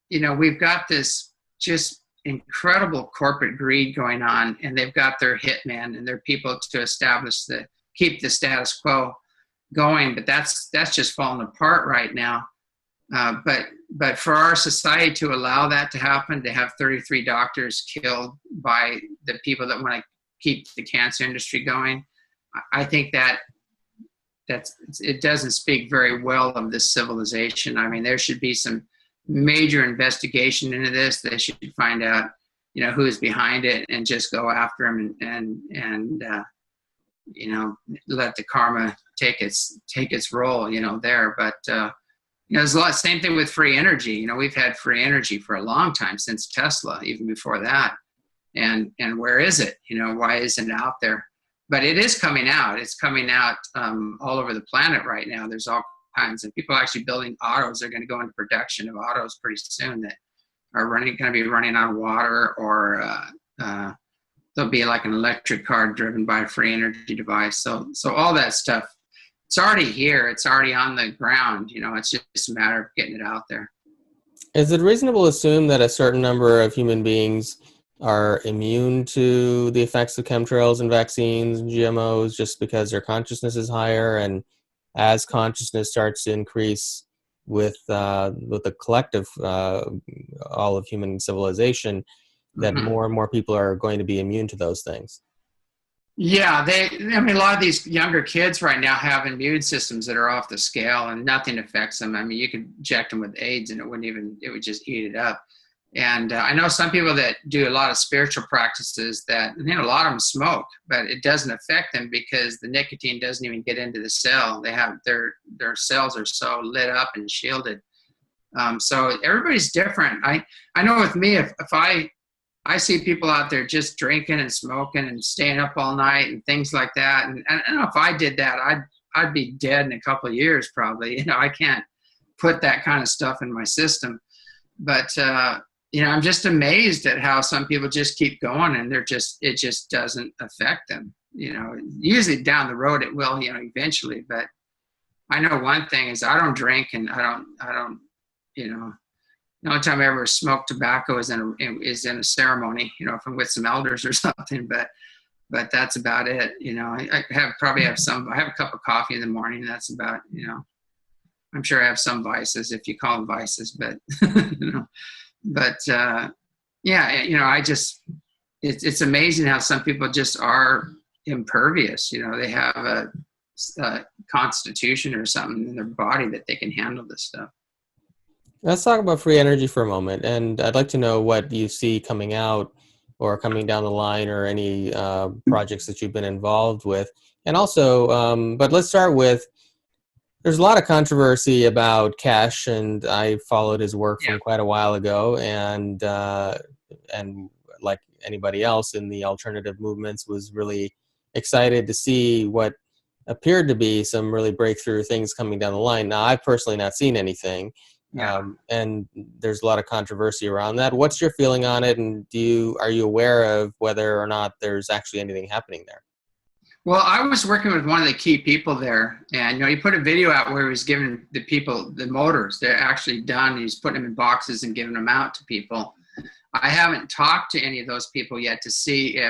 we've got this just incredible corporate greed going on, and they've got their hitmen and their people to keep the status quo going, but that's just falling apart right now. But for our society to allow that to happen, to have 33 doctors killed by the people that want to keep the cancer industry going, I think it doesn't speak very well of this civilization. I mean, there should be some major investigation into this. They should find out, who is behind it, and just go after them and let the karma take its role, there. But there's a lot. Same thing with free energy. We've had free energy for a long time, since Tesla, even before that. And where is it? Why isn't it out there? But it is coming out. It's coming out all over the planet right now. There's all kinds of people actually building autos. They're going to go into production of autos pretty soon that are going to be running on water, or there'll be like an electric car driven by a free energy device. So all that stuff, it's already here. It's already on the ground. It's just a matter of getting it out there. Is it reasonable to assume that a certain number of human beings are immune to the effects of chemtrails and vaccines and GMOs just because their consciousness is higher? And as consciousness starts to increase with the collective, all of human civilization, that more and more people are going to be immune to those things? Yeah, a lot of these younger kids right now have immune systems that are off the scale, and nothing affects them. I mean, you could inject them with AIDS and it would just eat it up. And I know some people that do a lot of spiritual practices that, a lot of them smoke, but it doesn't affect them because the nicotine doesn't even get into the cell. They have their cells are so lit up and shielded. So everybody's different. I know with me, if I see people out there just drinking and smoking and staying up all night and things like that. And I don't know, if I did that, I'd be dead in a couple of years probably. I can't put that kind of stuff in my system. But I'm just amazed at how some people just keep going, and it just doesn't affect them. Usually down the road it will, eventually. But I know one thing is I don't drink, and I don't. The only time I ever smoked tobacco is in a ceremony, if I'm with some elders or something, but that's about it. I have a cup of coffee in the morning. That's about, I'm sure I have some vices, if you call them vices, but, it's amazing how some people just are impervious. They have a constitution or something in their body that they can handle this stuff. Let's talk about free energy for a moment, and I'd like to know what you see coming out or coming down the line, or any projects that you've been involved with. And also, but let's start with, there's a lot of controversy about Keshe, and I followed his work from quite a while ago, and like anybody else in the alternative movements, was really excited to see what appeared to be some really breakthrough things coming down the line. Now, I've personally not seen anything. And there's a lot of controversy around that. What's your feeling on it, and are you aware of whether or not there's actually anything happening there? Well, I was working with one of the key people there, and he put a video out where he was giving the people the motors. They're actually done. He's putting them in boxes and giving them out to people. I haven't talked to any of those people yet to see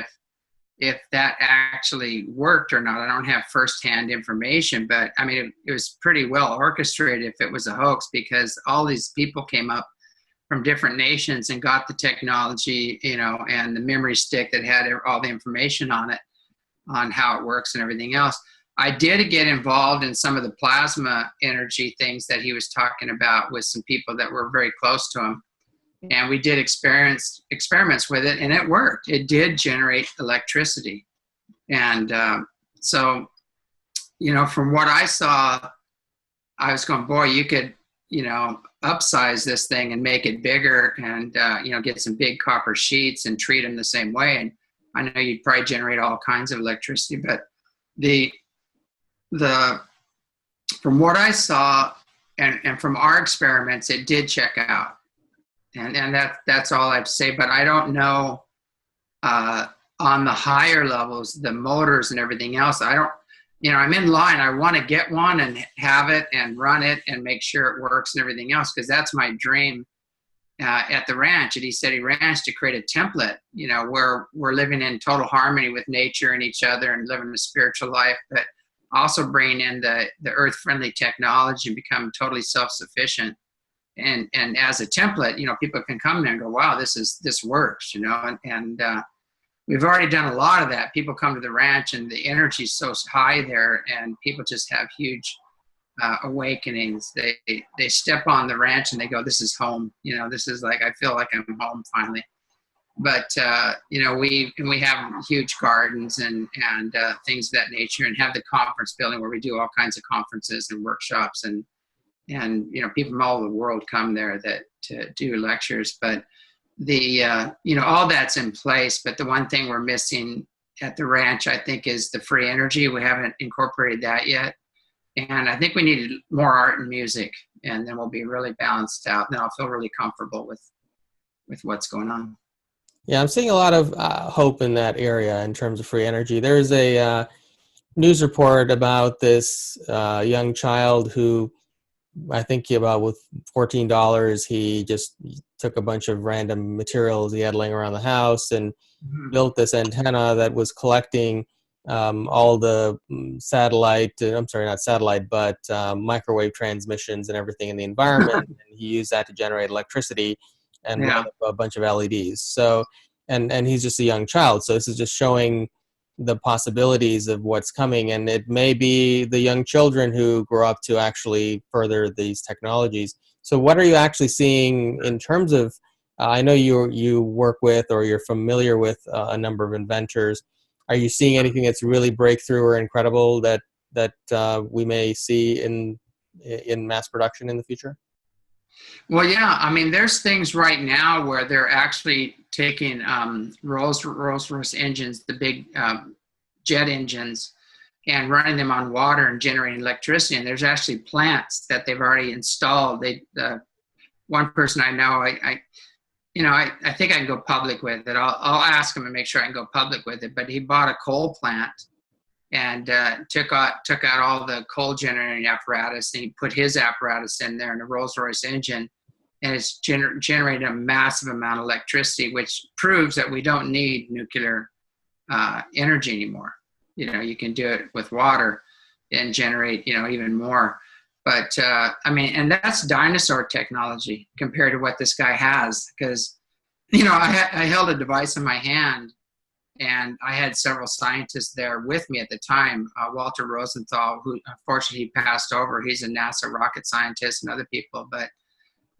if that actually worked or not. I don't have firsthand information, but I mean, it was pretty well orchestrated if it was a hoax, because all these people came up from different nations and got the technology, and the memory stick that had all the information on it, on how it works and everything else. I did get involved in some of the plasma energy things that he was talking about with some people that were very close to him. And we did experiments with it, and it worked. It did generate electricity. And so, from what I saw, I was going, boy, you could, upsize this thing and make it bigger and, get some big copper sheets and treat them the same way. And I know you'd probably generate all kinds of electricity, but from what I saw and from our experiments, it did check out. And that's all I have to say. But I don't know on the higher levels, the motors and everything else. I don't, I'm in line. I want to get one and have it and run it and make sure it works and everything else, because that's my dream at the ranch. And he said he ran to create a template, where we're living in total harmony with nature and each other and living a spiritual life, but also bring in the earth-friendly technology and become totally self-sufficient. And as a template, people can come there and go, wow, this works, and we've already done a lot of that. People come to the ranch and the energy is so high there, and people just have huge awakenings. They step on the ranch and they go, this is home. This is like, I feel like I'm home finally. But, we have huge gardens and things of that nature, and have the conference building where we do all kinds of conferences and workshops, and people from all over the world come there to do lectures. But all that's in place. But the one thing we're missing at the ranch, I think, is the free energy. We haven't incorporated that yet. And I think we need more art and music, and then we'll be really balanced out. And then I'll feel really comfortable with what's going on. Yeah, I'm seeing a lot of hope in that area in terms of free energy. There's a news report about this young child who, I think about with $14, he just took a bunch of random materials he had laying around the house and built this antenna that was collecting all the microwave transmissions and everything in the environment. And he used that to generate electricity and run a bunch of LEDs. So, and he's just a young child. So this is just showing the possibilities of what's coming, and it may be the young children who grow up to actually further these technologies. So what are you actually seeing in terms of, I know you work with, or you're familiar with a number of inventors. Are you seeing anything that's really breakthrough or incredible that we may see in mass production in the future? Well, yeah. I mean, there's things right now where they're actually taking Rolls-Royce engines, the big jet engines, and running them on water and generating electricity. And there's actually plants that they've already installed. One person I know, I think I can go public with it. I'll ask him and make sure I can go public with it. But he bought a coal plant and took out all the coal generating apparatus, and he put his apparatus in there in a Rolls-Royce engine, and it's generating a massive amount of electricity, which proves that we don't need nuclear energy anymore. You can do it with water and generate, even more. But and that's dinosaur technology compared to what this guy has, because, I held a device in my hand, and I had several scientists there with me at the time. Walter Rosenthal, who unfortunately passed over, he's a NASA rocket scientist, and other people. But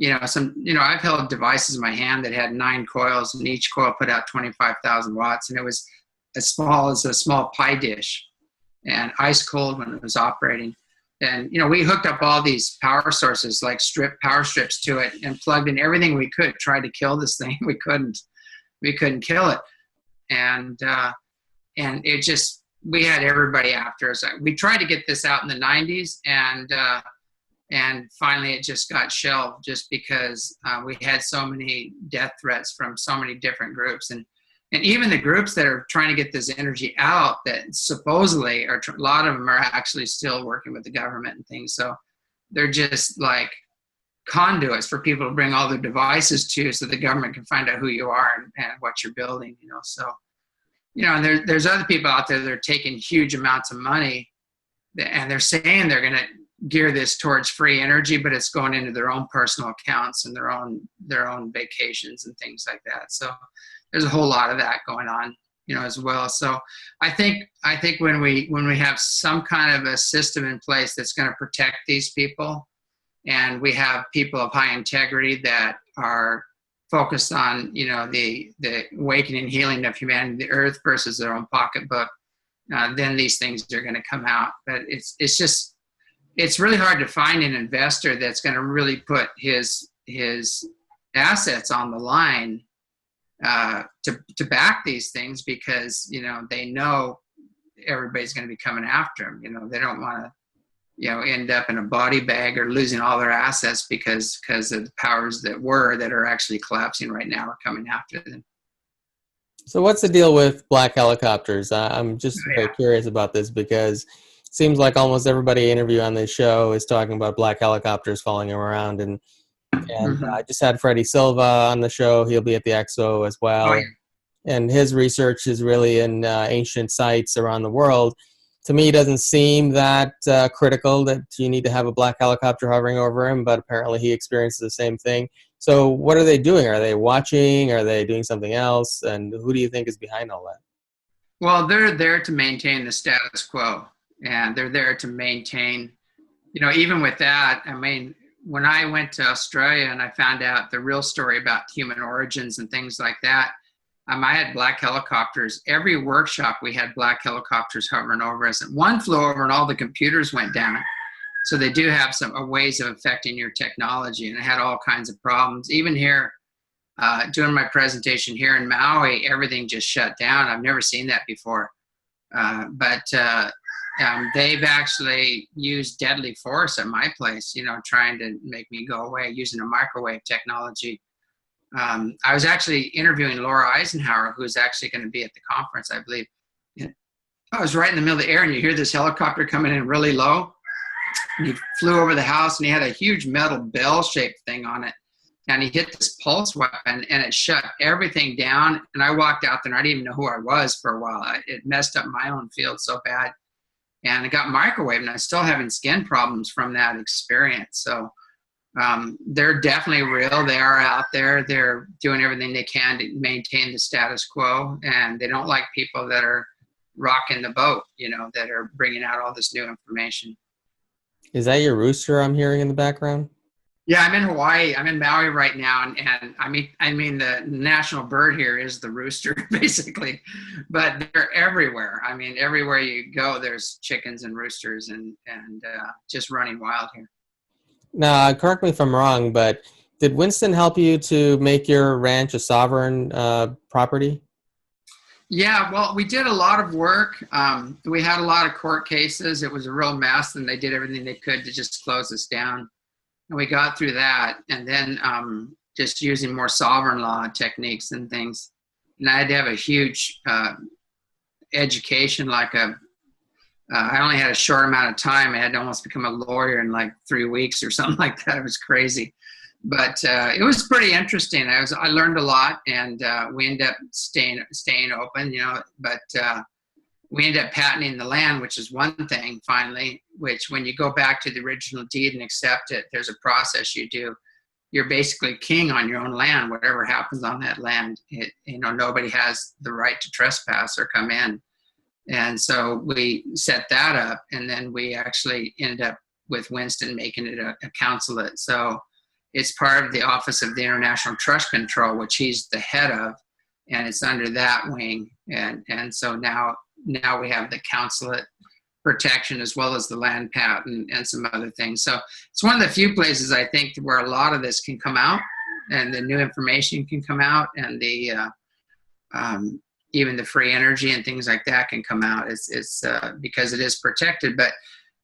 I've held devices in my hand that had 9 coils, and each coil put out 25,000 watts, and it was as small as a small pie dish, and ice cold when it was operating. And we hooked up all these power sources, like power strips to it, and plugged in everything we could, tried to kill this thing. We couldn't kill it. And it just, we had everybody after us. We tried to get this out in the 90s, and finally it just got shelved, just because we had so many death threats from so many different groups. And even the groups that are trying to get this energy out, that supposedly a lot of them are actually still working with the government and things. So they're just like conduits for people to bring all their devices to, so the government can find out who you are and what you're building, So and there's other people out there that are taking huge amounts of money, and they're saying they're going to gear this towards free energy, but it's going into their own personal accounts and their own vacations and things like that. So there's a whole lot of that going on, as well. So I think when we have some kind of a system in place that's going to protect these people, and we have people of high integrity that are focused on, the awakening and healing of humanity, the earth versus their own pocketbook, then these things are going to come out. But it's really hard to find an investor that's going to really put his assets on the line to back these things, because they know everybody's going to be coming after them. They don't want to end up in a body bag or losing all their assets because of the powers that are actually collapsing right now are coming after them. So what's the deal with black helicopters? I'm just very curious about this, because it seems like almost everybody I interview on this show is talking about black helicopters following around. And I just had Freddie Silva on the show. He'll be at the Expo as well. Oh, yeah. And his research is really in ancient sites around the world. To me, it doesn't seem that critical that you need to have a black helicopter hovering over him, but apparently he experiences the same thing. So what are they doing? Are they watching? Are they doing something else? And who do you think is behind all that? Well, they're there to maintain the status quo, and they're there to maintain, even with that, I mean, when I went to Australia and I found out the real story about human origins and things like that, I had black helicopters. Every workshop, we had black helicopters hovering over us. And one flew over and all the computers went down. So they do have some ways of affecting your technology, and it had all kinds of problems. Even here, doing my presentation here in Maui, everything just shut down. I've never seen that before. But they've actually used deadly force at my place, trying to make me go away using a microwave technology. I was actually interviewing Laura Eisenhower, who's actually going to be at the conference, I believe. And I was right in the middle of the air, and you hear this helicopter coming in really low. And he flew over the house, and he had a huge metal bell-shaped thing on it. And he hit this pulse weapon, and it shut everything down. And I walked out there, and I didn't even know who I was for a while. It messed up my own field so bad. And it got microwaved, and I'm still having skin problems from that experience. So they're definitely real. They are out there. They're doing everything they can to maintain the status quo, and they don't like people that are rocking the boat, that are bringing out all this new information. Is that your rooster I'm hearing in the background? Yeah, I'm in Hawaii. I'm in Maui right now, and I mean the national bird here is the rooster, basically. But they're everywhere. I mean, everywhere you go, there's chickens and roosters and just running wild here. Now, correct me if I'm wrong, but did Winston help you to make your ranch a sovereign property? Yeah, well, we did a lot of work. We had a lot of court cases. It was a real mess, and they did everything they could to just close us down. And we got through that, and then just using more sovereign law techniques and things. And I had to have a huge education, I only had a short amount of time. I had to almost become a lawyer in like 3 weeks or something like that. It was crazy. But it was pretty interesting. I learned a lot, and we ended up staying open, but we ended up patenting the land, which is one thing finally, which when you go back to the original deed and accept it, there's a process you do. You're basically king on your own land. Whatever happens on that land, nobody has the right to trespass or come in. And so we set that up, and then we actually ended up with Winston making it a consulate. So it's part of the Office of the International Trust Control, which he's the head of, and it's under that wing. And so now we have the consulate protection as well as the land patent and some other things. So it's one of the few places I think where a lot of this can come out, and the new information can come out, and the even the free energy and things like that can come out. It's because it is protected. But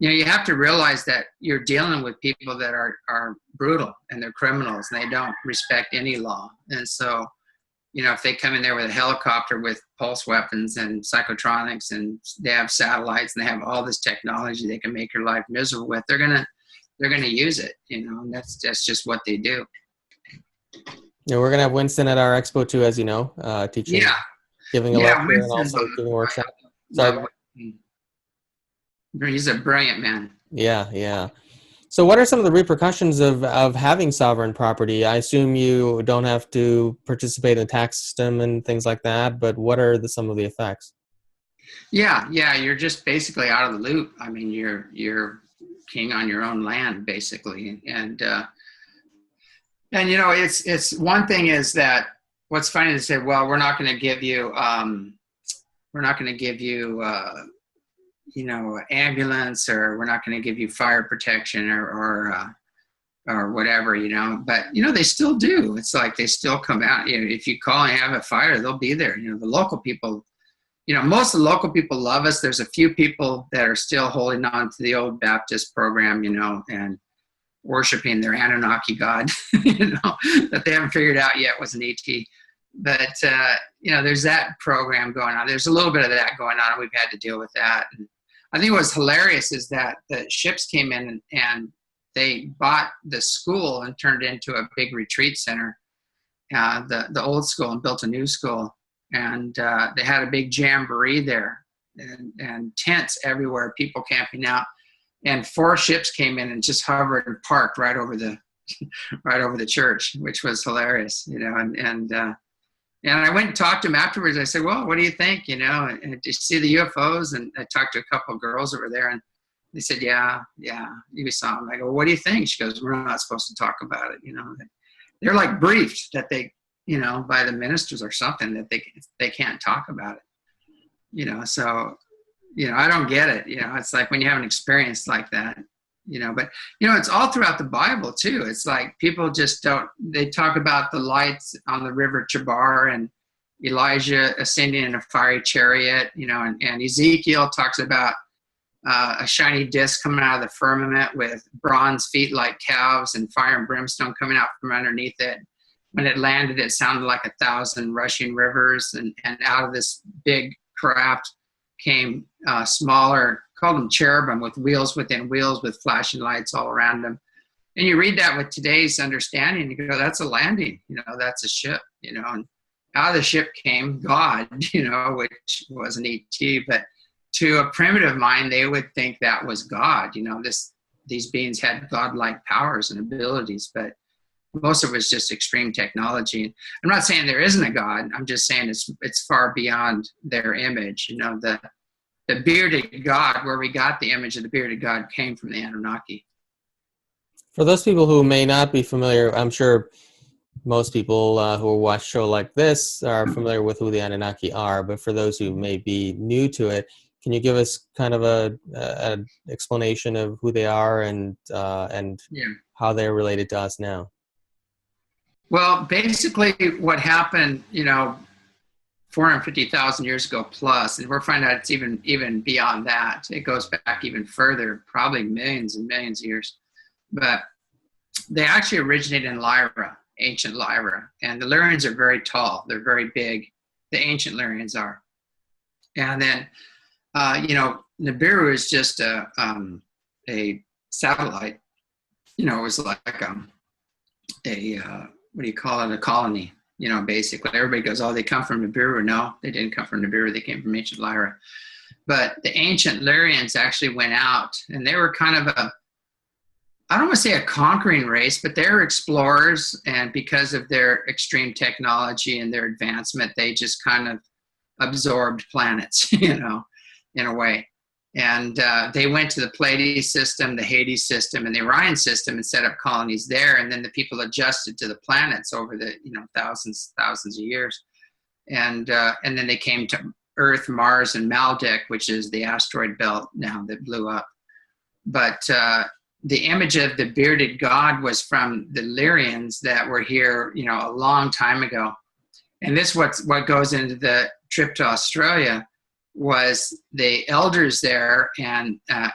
you have to realize that you're dealing with people that are brutal, and they're criminals, and they don't respect any law. And so if they come in there with a helicopter with pulse weapons and psychotronics, and they have satellites, and they have all this technology they can make your life miserable with, they're gonna use it, and that's just what they do. Yeah, we're gonna have Winston at our Expo too, as you know, teaching. Yeah. giving a Yeah, lecture and Winston's also giving a workshop. Sorry. love Winston. He's a brilliant man. Yeah, yeah. So what are some of the repercussions of having sovereign property? I assume you don't have to participate in the tax system and things like that, but what are some of the effects? Yeah, you're just basically out of the loop. I mean, you're king on your own land, basically. And you know, it's one thing is that what's funny to say, well, we're not going to give you you know, ambulance, or we're not going to give you fire protection or whatever, you know. But you know, they still do. It's like they still come out. You know, if you call and have a fire, they'll be there. You know, the local people. You know, most of the local people love us. There's a few people that are still holding on to the old Baptist program, you know, and worshiping their Anunnaki god, you know, that they haven't figured out yet was an ET. But you know, there's that program going on. There's a little bit of that going on, and we've had to deal with that. And I think what's hilarious is that the ships came in and they bought the school and turned it into a big retreat center, the old school, and built a new school. And they had a big jamboree there, and tents everywhere, people camping out. And 4 ships came in and just hovered and parked right over the right over the church, which was hilarious, you know. And I went and talked to him afterwards. I said, well, what do you think? You know, and did you see the UFOs? And I talked to a couple of girls over there, and they said, yeah, you saw them. I go, what do you think? She goes, we're not supposed to talk about it. You know, they're like briefed that they, you know, by the ministers or something, that they can't talk about it. You know, so, you know, I don't get it. You know, it's like when you have an experience like that, you know, but, you know, it's all throughout the Bible too. It's like people just don't, they talk about the lights on the river Chabar and Elijah ascending in a fiery chariot, you know, and Ezekiel talks about a shiny disc coming out of the firmament with bronze feet like calves and fire and brimstone coming out from underneath it. When it landed, it sounded like 1,000 rushing rivers, and out of this big craft came smaller, called them cherubim, with wheels within wheels, with flashing lights all around them. And you read that with today's understanding, you go, that's a landing, you know, that's a ship, you know. And out of the ship came God, you know, which was an ET, but to a primitive mind, they would think that was God, you know. These beings had godlike powers and abilities, but most of it was just extreme technology. I'm not saying there isn't a God. I'm just saying it's far beyond their image. You know, the bearded God, where we got the image of the bearded God, came from the Anunnaki. For those people who may not be familiar, I'm sure most people who watch a show like this are familiar with who the Anunnaki are, but for those who may be new to it, can you give us kind of an explanation of who they are and how they're related to us now? Well, basically what happened, you know, 450,000 years ago plus, and we're finding out it's even beyond that. It goes back even further, probably millions and millions of years. But they actually originated in Lyra, ancient Lyra. And the Lyrians are very tall. They're very big. The ancient Lyrians are. And then, you know, Nibiru is just a satellite. You know, it was like what do you call it? A colony, you know, basically. Everybody goes, oh, they come from Nibiru. No, they didn't come from Nibiru. They came from ancient Lyra. But the ancient Lyrians actually went out, and they were kind of I don't want to say a conquering race, but they're explorers. And because of their extreme technology and their advancement, they just kind of absorbed planets, you know, in a way. And they went to the Pleiades system, the Hades system, and the Orion system and set up colonies there. And then the people adjusted to the planets over the, you know, thousands of years. And then they came to Earth, Mars, and Maldek, which is the asteroid belt now that blew up. But the image of the bearded God was from the Lyrians that were here, you know, a long time ago. And this what goes into the trip to Australia was the elders there, and a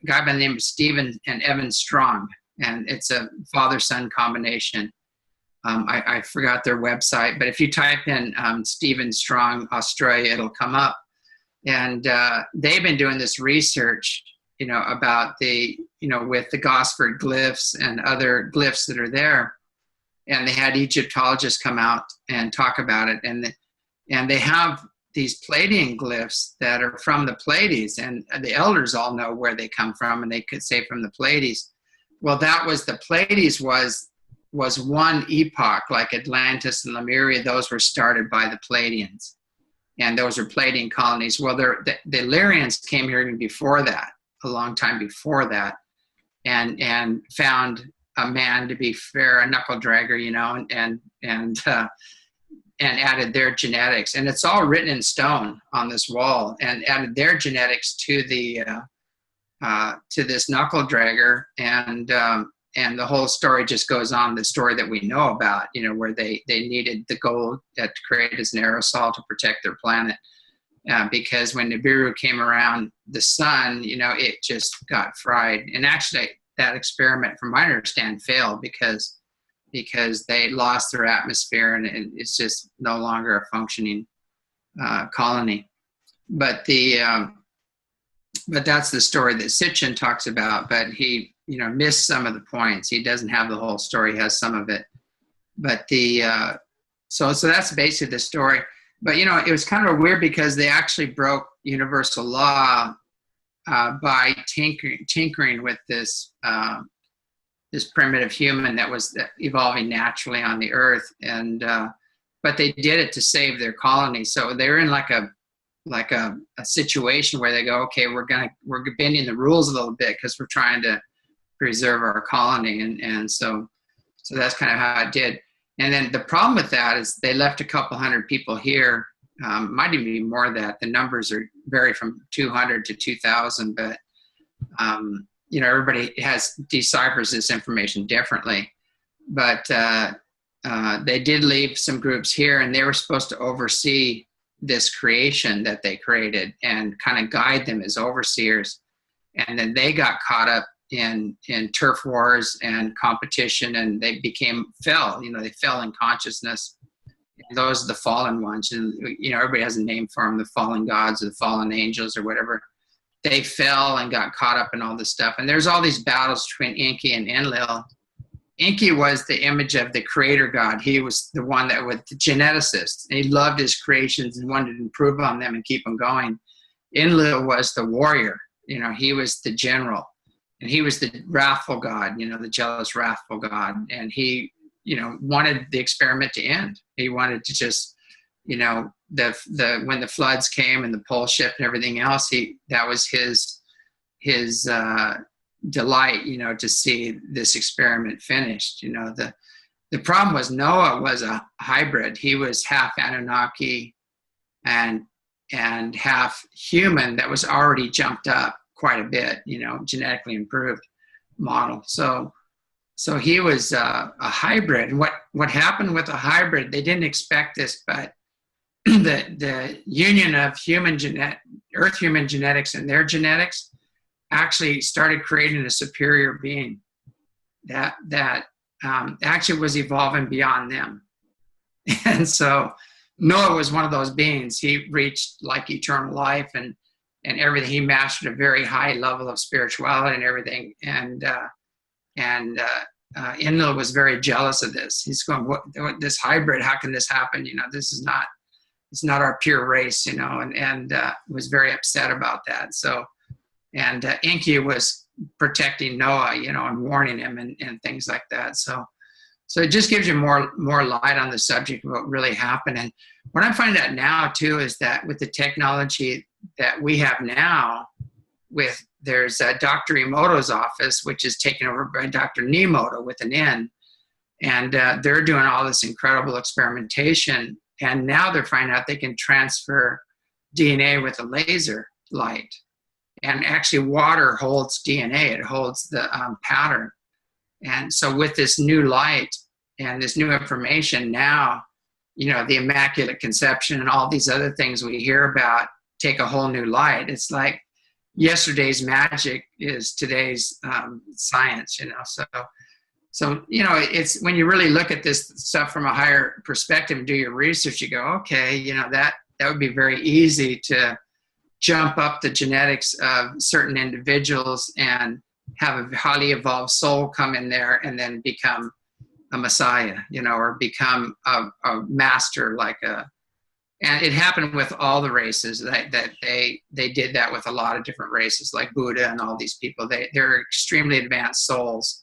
guy by the name of Stephen and Evan Strong, and it's a father-son combination. I forgot their website, but if you type in Stephen Strong Australia, it'll come up. And they've been doing this research, you know, about the, you know, with the Gosford glyphs and other glyphs that are there. And they had Egyptologists come out and talk about it. And they have these Pleiadian glyphs that are from the Pleiades, and the elders all know where they come from, and they could say from the Pleiades. Well, that was the Pleiades was one epoch, like Atlantis and Lemuria. Those were started by the Pleiadians, and those are Pleiadian colonies. Well, the Illyrians came here even before that, a long time before that, and found a man to be fair, a knuckle dragger, you know, and added their genetics, and it's all written in stone on this wall, and added their genetics to the to this knuckle dragger, and the whole story just goes on. The story that we know about, you know, where they needed the gold to create as an aerosol to protect their planet, because when Nibiru came around the sun, you know, it just got fried. And actually, that experiment, from my understanding, failed because they lost their atmosphere, and it's just no longer a functioning colony. But but that's the story that Sitchin talks about. But he, you know, missed some of the points. He doesn't have the whole story. He has some of it. But so that's basically the story. But you know, it was kind of weird because they actually broke universal law by tinkering with this primitive human that was evolving naturally on the earth, and but they did it to save their colony. So they're in like a situation where they go, okay, we're bending the rules a little bit because we're trying to preserve our colony, and so that's kind of how it did. And then the problem with that is they left a couple hundred people here. Might even be more than that. The numbers vary from 200 to 2,000, but you know, everybody deciphers this information differently. But they did leave some groups here, and they were supposed to oversee this creation that they created and kind of guide them as overseers. And then they got caught up in turf wars and competition, and they fell in consciousness. And those are the fallen ones, and you know, everybody has a name for them, the fallen gods or the fallen angels or whatever. They fell and got caught up in all this stuff. And there's all these battles between Enki and Enlil. Enki was the image of the creator god. He was the one that was the geneticist, and he loved his creations and wanted to improve on them and keep them going. Enlil was the warrior. You know, he was the general, and he was the wrathful god, you know, the jealous, wrathful god. And he, you know, wanted the experiment to end. He wanted to just, you know, when the floods came and the pole shift and everything else, that was his delight, you know, to see this experiment finished. You know, the problem was Noah was a hybrid. He was half Anunnaki and half human that was already jumped up quite a bit, you know, genetically improved model. So he was a hybrid. And what happened with a hybrid, they didn't expect this, but the union of Earth human genetics and their genetics actually started creating a superior being that actually was evolving beyond them. And so Noah was one of those beings. He reached like eternal life and everything. He mastered a very high level of spirituality and everything. And Enlil was very jealous of this. He's going, what this hybrid, how can this happen? You know, it's not our pure race, you know, and was very upset about that. So, and Enki was protecting Noah, you know, and warning him and things like that. So it just gives you more light on the subject of what really happened. And what I'm finding out now too is that with the technology that we have now, there's Dr. Emoto's office, which is taken over by Dr. Nemoto with an N, and they're doing all this incredible experimentation. And now they're finding out they can transfer DNA with a laser light. And actually water holds DNA, it holds the pattern. And so with this new light and this new information now, you know, the Immaculate Conception and all these other things we hear about take a whole new light. It's like yesterday's magic is today's science, you know. So, you know, it's when you really look at this stuff from a higher perspective and do your research, you go, okay, you know, that would be very easy to jump up the genetics of certain individuals and have a highly evolved soul come in there and then become a messiah, you know, or become a master like a And it happened with all the races that they did that with a lot of different races, like Buddha and all these people. They're extremely advanced souls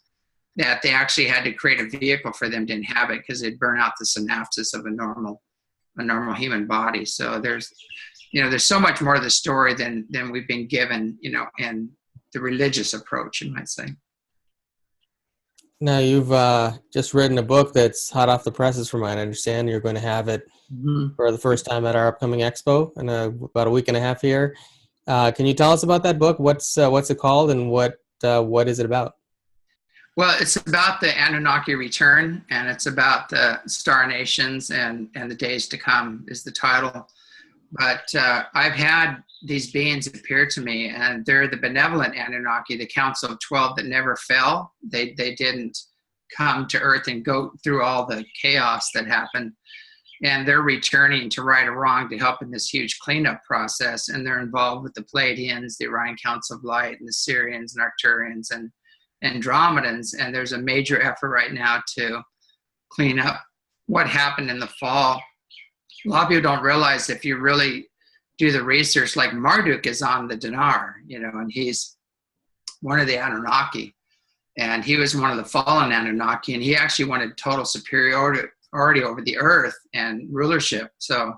that they actually had to create a vehicle for them to inhabit because they'd burn out the synapses of a normal human body. So there's so much more to the story than we've been given, in the religious approach, you might say. Now, you've just written a book that's hot off the presses, from what I understand. You're going to have it for the first time at our upcoming Expo in about a week and a half here. Can you tell us about that book? What's it called, and what is it about? Well, it's about the Anunnaki return, and it's about the star nations and the days to come is the title. But I've had these beings appear to me, and they're the benevolent Anunnaki, the Council of 12 that never fell. They didn't come to Earth and go through all the chaos that happened. And they're returning to right a wrong, to help in this huge cleanup process. And they're involved with the Pleiadians, the Orion Council of Light, and the Sirians and Arcturians and Andromedans. And there's a major effort right now to clean up what happened in the fall. A lot of people don't realize, if you really do the research, like Marduk is on the Dinar, and he's one of the Anunnaki, and he was one of the fallen Anunnaki, and he actually wanted total superiority over the earth and rulership. So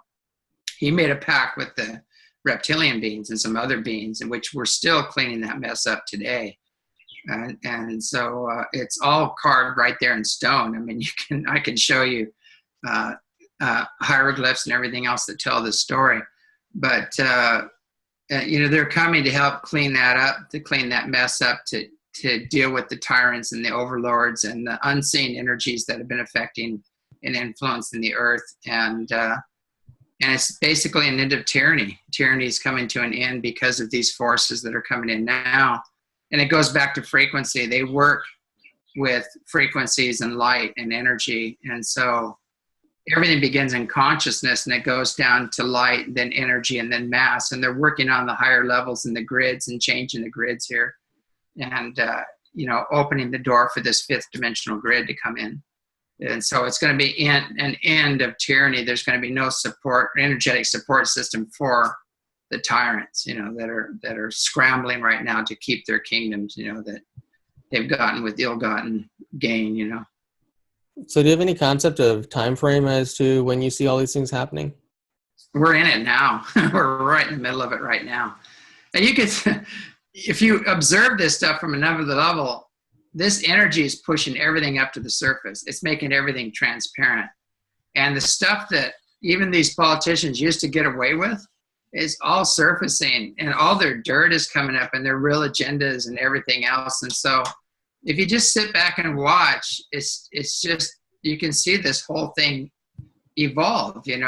he made a pact with the reptilian beings and some other beings, in which we're still cleaning that mess up today. And so it's all carved right there in stone. I mean, I can show you hieroglyphs and everything else that tell this story. But, they're coming to help clean that up, to clean that mess up, to deal with the tyrants and the overlords and the unseen energies that have been affecting and influencing the earth. And it's basically an end of tyranny. Tyranny is coming to an end because of these forces that are coming in now. And it goes back to frequency. They work with frequencies and light and energy. And so everything begins in consciousness, and it goes down to light, then energy, and then mass. And they're working on the higher levels in the grids and changing the grids here, and opening the door for this fifth dimensional grid to come in. And so it's going to be an end of tyranny. There's going to be no energetic support system for the tyrants, that are scrambling right now to keep their kingdoms, that they've gotten with ill-gotten gain, So do you have any concept of time frame as to when you see all these things happening? We're in it now. We're right in the middle of it right now. And you could, if you observe this stuff from another level, this energy is pushing everything up to the surface. It's making everything transparent. And the stuff that even these politicians used to get away with is all surfacing, and all their dirt is coming up, and their real agendas and everything else. And so if you just sit back and watch, it's just, you can see this whole thing evolve, and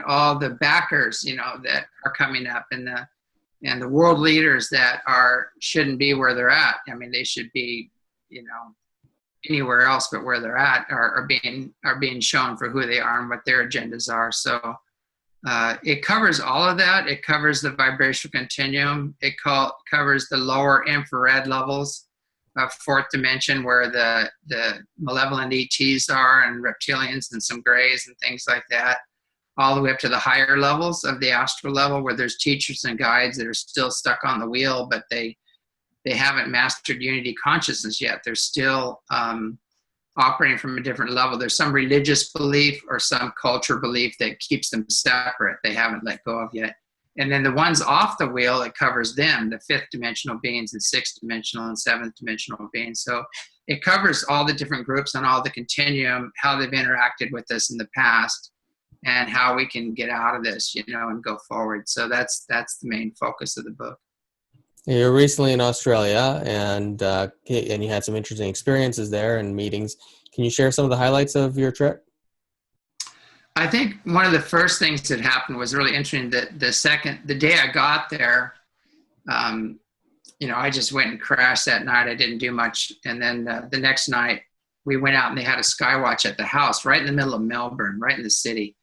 all the backers, that are coming up, and the world leaders that shouldn't be where they're at. I mean, they should be, anywhere else but where they're at, are being shown for who they are and what their agendas are. So it covers all of that. It covers the vibrational continuum. It covers the lower infrared levels of fourth dimension, where the malevolent ETs are, and reptilians and some grays and things like that, all the way up to the higher levels of the astral level, where there's teachers and guides that are still stuck on the wheel, but they haven't mastered unity consciousness yet. They're still operating from a different level. There's some religious belief or some culture belief that keeps them separate. They haven't let go of yet. And then the ones off the wheel, it covers them, the fifth dimensional beings and sixth dimensional and seventh dimensional beings. So it covers all the different groups on all the continuum, how they've interacted with us in the past, and how we can get out of this, and go forward. So that's the main focus of the book. You were recently in Australia, and you had some interesting experiences there and meetings. Can you share some of the highlights of your trip? I think one of the first things that happened was really interesting. The day I got there, I just went and crashed that night. I didn't do much. And then the next night we went out, and they had a sky watch at the house right in the middle of Melbourne, right in the city.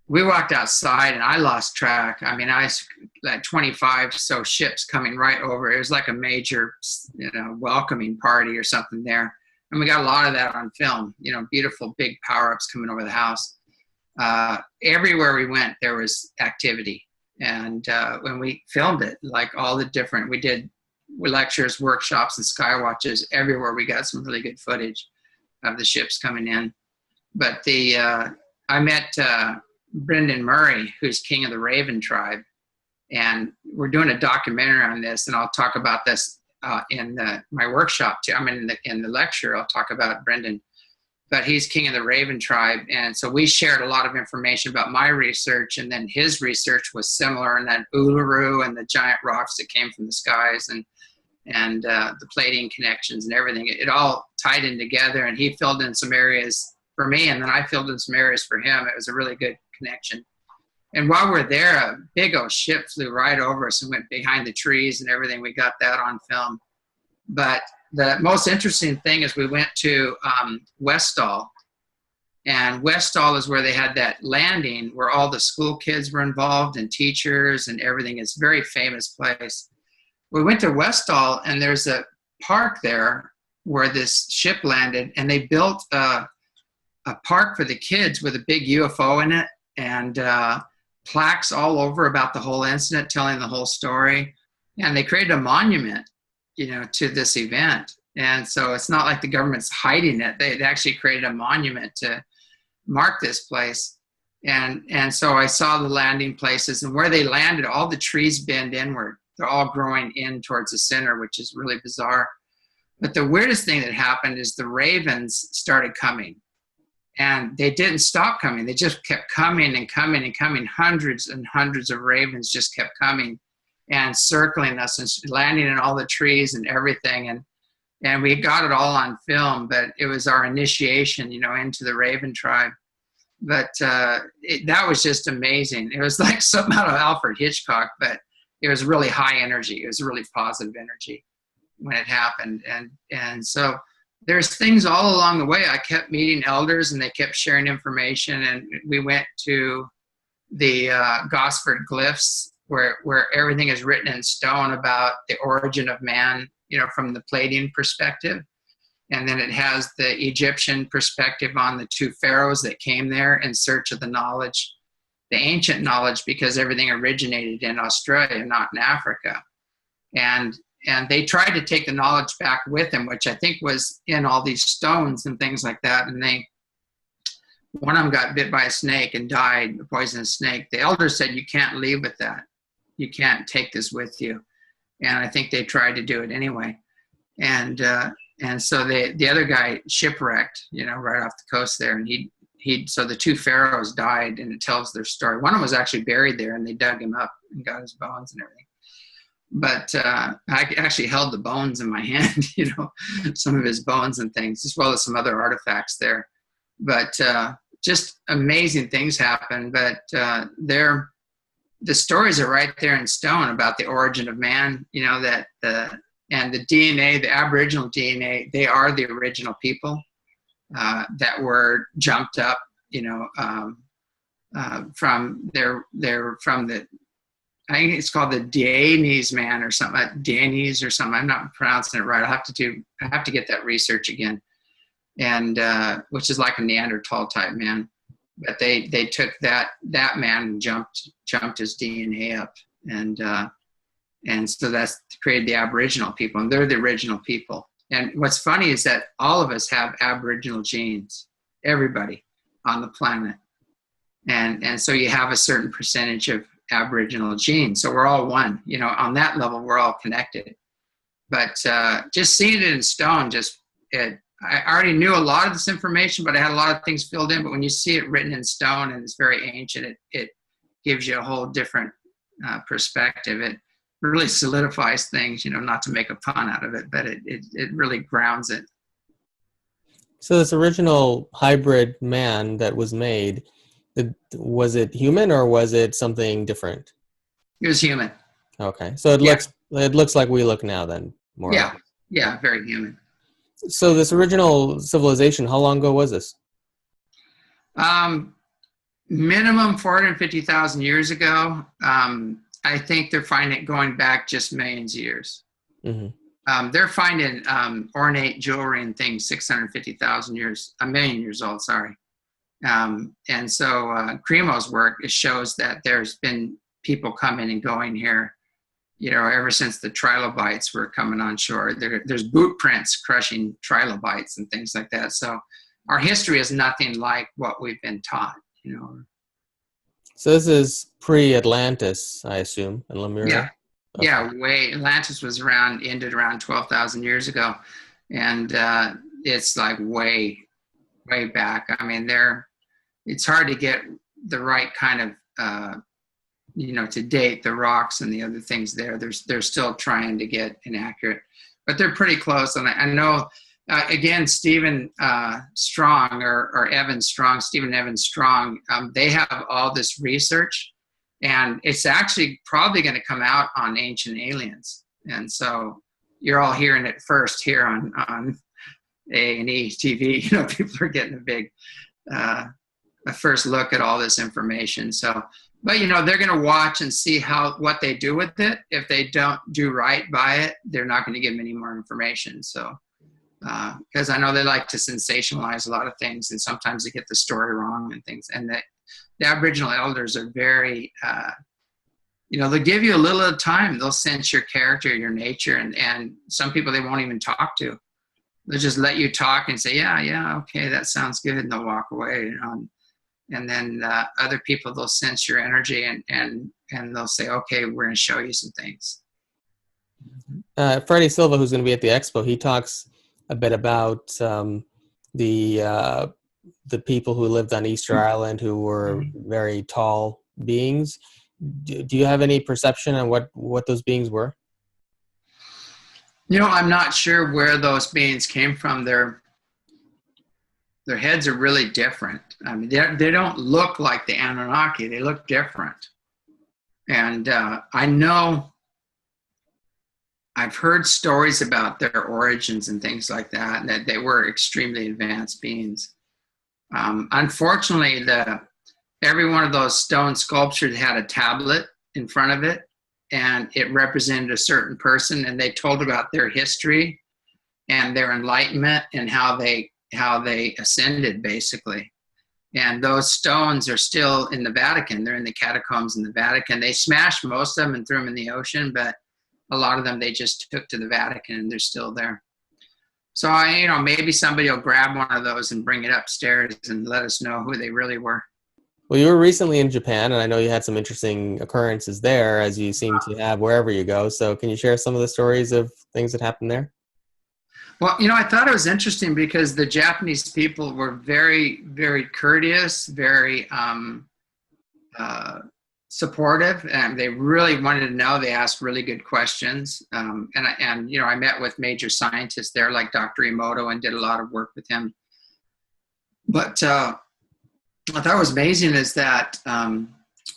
We walked outside, and I lost track. I mean, like 25 so ships coming right over. It was like a major, welcoming party or something there. And we got a lot of that on film, beautiful big power-ups coming over the house. everywhere we went, there was activity. And when we filmed it, like all the different, we did lectures, workshops, and sky watches everywhere. We got some really good footage of the ships coming in. But I met Brendan Murray, who's king of the Raven tribe, and we're doing a documentary on this, and I'll talk about this in my workshop too. I mean, in the lecture, I'll talk about Brendan, but he's king of the Raven tribe, and so we shared a lot of information about my research, and then his research was similar, and then Uluru and the giant rocks that came from the skies, and the plating connections and everything. It all tied in together, and he filled in some areas for me, and then I filled in some areas for him. It was a really good connection. And while we're there, a big old ship flew right over us and went behind the trees and everything. We got that on film. But the most interesting thing is we went to Westall, and Westall is where they had that landing where all the school kids were involved and teachers and everything. It's a very famous place. We went to Westall, and there's a park there where this ship landed, and they built a park for the kids with a big UFO in it, and plaques all over about the whole incident, telling the whole story. And they created a monument, to this event. And so it's not like the government's hiding it. They actually created a monument to mark this place. And so I saw the landing places, and where they landed, all the trees bend inward. They're all growing in towards the center, which is really bizarre. But the weirdest thing that happened is the ravens started coming. And they didn't stop coming. They just kept coming and coming and coming. Hundreds and hundreds of ravens just kept coming and circling us and landing in all the trees and everything. And we got it all on film, but it was our initiation, into the Raven tribe. But that was just amazing. It was like something out of Alfred Hitchcock, but it was really high energy. It was really positive energy when it happened. And so there's things all along the way. I kept meeting elders, and they kept sharing information. And we went to the Gosford glyphs, where everything is written in stone about the origin of man, from the plating perspective. And then it has the Egyptian perspective on the two pharaohs that came there in search of the knowledge, the ancient knowledge, because everything originated in Australia, not in Africa. And they tried to take the knowledge back with them, which I think was in all these stones and things like that. And one of them got bit by a snake and died, a poisonous snake. The elder said, you can't leave with that. You can't take this with you. And I think they tried to do it anyway. And so the other guy shipwrecked, right off the coast there. And so the two pharaohs died, and it tells their story. One of them was actually buried there, and they dug him up and got his bones and everything. But I actually held the bones in my hand, some of his bones and things, as well as some other artifacts there. But just amazing things happen. But the stories are right there in stone about the origin of man, and the DNA, the Aboriginal DNA, they are the original people that were jumped up, from the, I think it's called the Danes man or something, Danes or something. I'm not pronouncing it right. I have to get that research again, and which is like a Neanderthal type man. But they took that man and jumped his DNA up, and so that's created the Aboriginal people, and they're the original people. And what's funny is that all of us have Aboriginal genes, everybody on the planet, and so you have a certain percentage of Aboriginal genes. So we're all one, on that level, we're all connected. But just seeing it in stone, I already knew a lot of this information, but I had a lot of things filled in. But when you see it written in stone and it's very ancient, it gives you a whole different perspective. It really solidifies things, not to make a pun out of it, but it really grounds it. So this original hybrid man that was made, was it human or was it something different? It was human. Okay, so it looks like we look now then, more. Yeah, very human. So this original civilization, how long ago was this? Minimum 450,000 years ago. I think they're finding it going back just millions of years. Mm-hmm. They're finding ornate jewelry and things 650,000 years, a million years old, sorry. And so Cremo's work, it shows that there's been people coming and going here, ever since the trilobites were coming on shore. There's boot prints crushing trilobites and things like that. So our history is nothing like what we've been taught, So this is pre-Atlantis, I assume, in Lemuria? Yeah. Okay. Yeah, Atlantis was ended around 12,000 years ago. And it's like way back. I mean, it's hard to get the right kind of, to date the rocks and the other things there. They're still trying to get inaccurate, but they're pretty close. And I know, again, Stephen Strong or Evan Strong, Stephen Evan Strong, they have all this research, and it's actually probably going to come out on Ancient Aliens. And so you're all hearing it first here on A&E TV. People are getting a first look at all this information. So, but they're going to watch and see what they do with it. If they don't do right by it, they're not going to give them any more information. So, because I know they like to sensationalize a lot of things, and sometimes they get the story wrong and things. And the Aboriginal elders are very, they'll give you a little time. They'll sense your character, your nature, and some people they won't even talk to. They'll just let you talk and say, yeah, okay, that sounds good, and they'll walk away. And then other people, they'll sense your energy and they'll say, okay, we're going to show you some things. Freddie Silva, who's going to be at the Expo, he talks a bit about the people who lived on Easter Island who were very tall beings. Do you have any perception on what those beings were? I'm not sure where those beings came from. Their heads are really different. I mean, they don't look like the Anunnaki. They look different. And I know I've heard stories about their origins and things like that, and that they were extremely advanced beings. Unfortunately, every one of those stone sculptures had a tablet in front of it, and it represented a certain person, and they told about their history and their enlightenment and how they ascended, basically. And those stones are still in the Vatican. They're in the catacombs in the Vatican. They smashed most of them and threw them in the ocean, but a lot of them they just took to the Vatican, and they're still there. So maybe somebody will grab one of those and bring it upstairs and let us know who they really were. Well, you were recently in Japan, and I know you had some interesting occurrences there, as you seem to have wherever you go. So can you share some of the stories of things that happened there? Well, I thought it was interesting because the Japanese people were very, very courteous, very supportive, and they really wanted to know. They asked really good questions. And I met with major scientists there, like Dr. Emoto, and did a lot of work with him. But what I thought was amazing is that,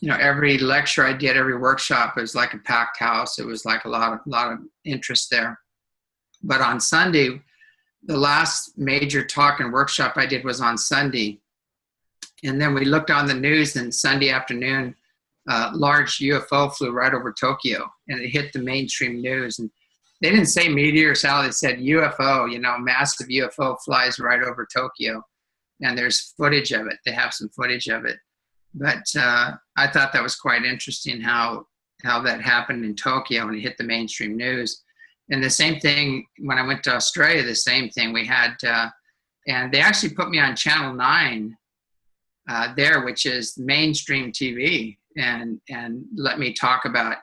every lecture I did, every workshop, it was like a packed house. It was like a lot of interest there. But on Sunday, the last major talk and workshop I did was on Sunday. And then we looked on the news, and Sunday afternoon, large UFO flew right over Tokyo, and it hit the mainstream news. And they didn't say meteor, Sally, they said UFO, massive UFO flies right over Tokyo. And there's footage of it. They have some footage of it. But I thought that was quite interesting how that happened in Tokyo, and it hit the mainstream news. And the same thing when I went to Australia, the same thing we had, and they actually put me on Channel 9 there, which is mainstream TV, and let me talk about,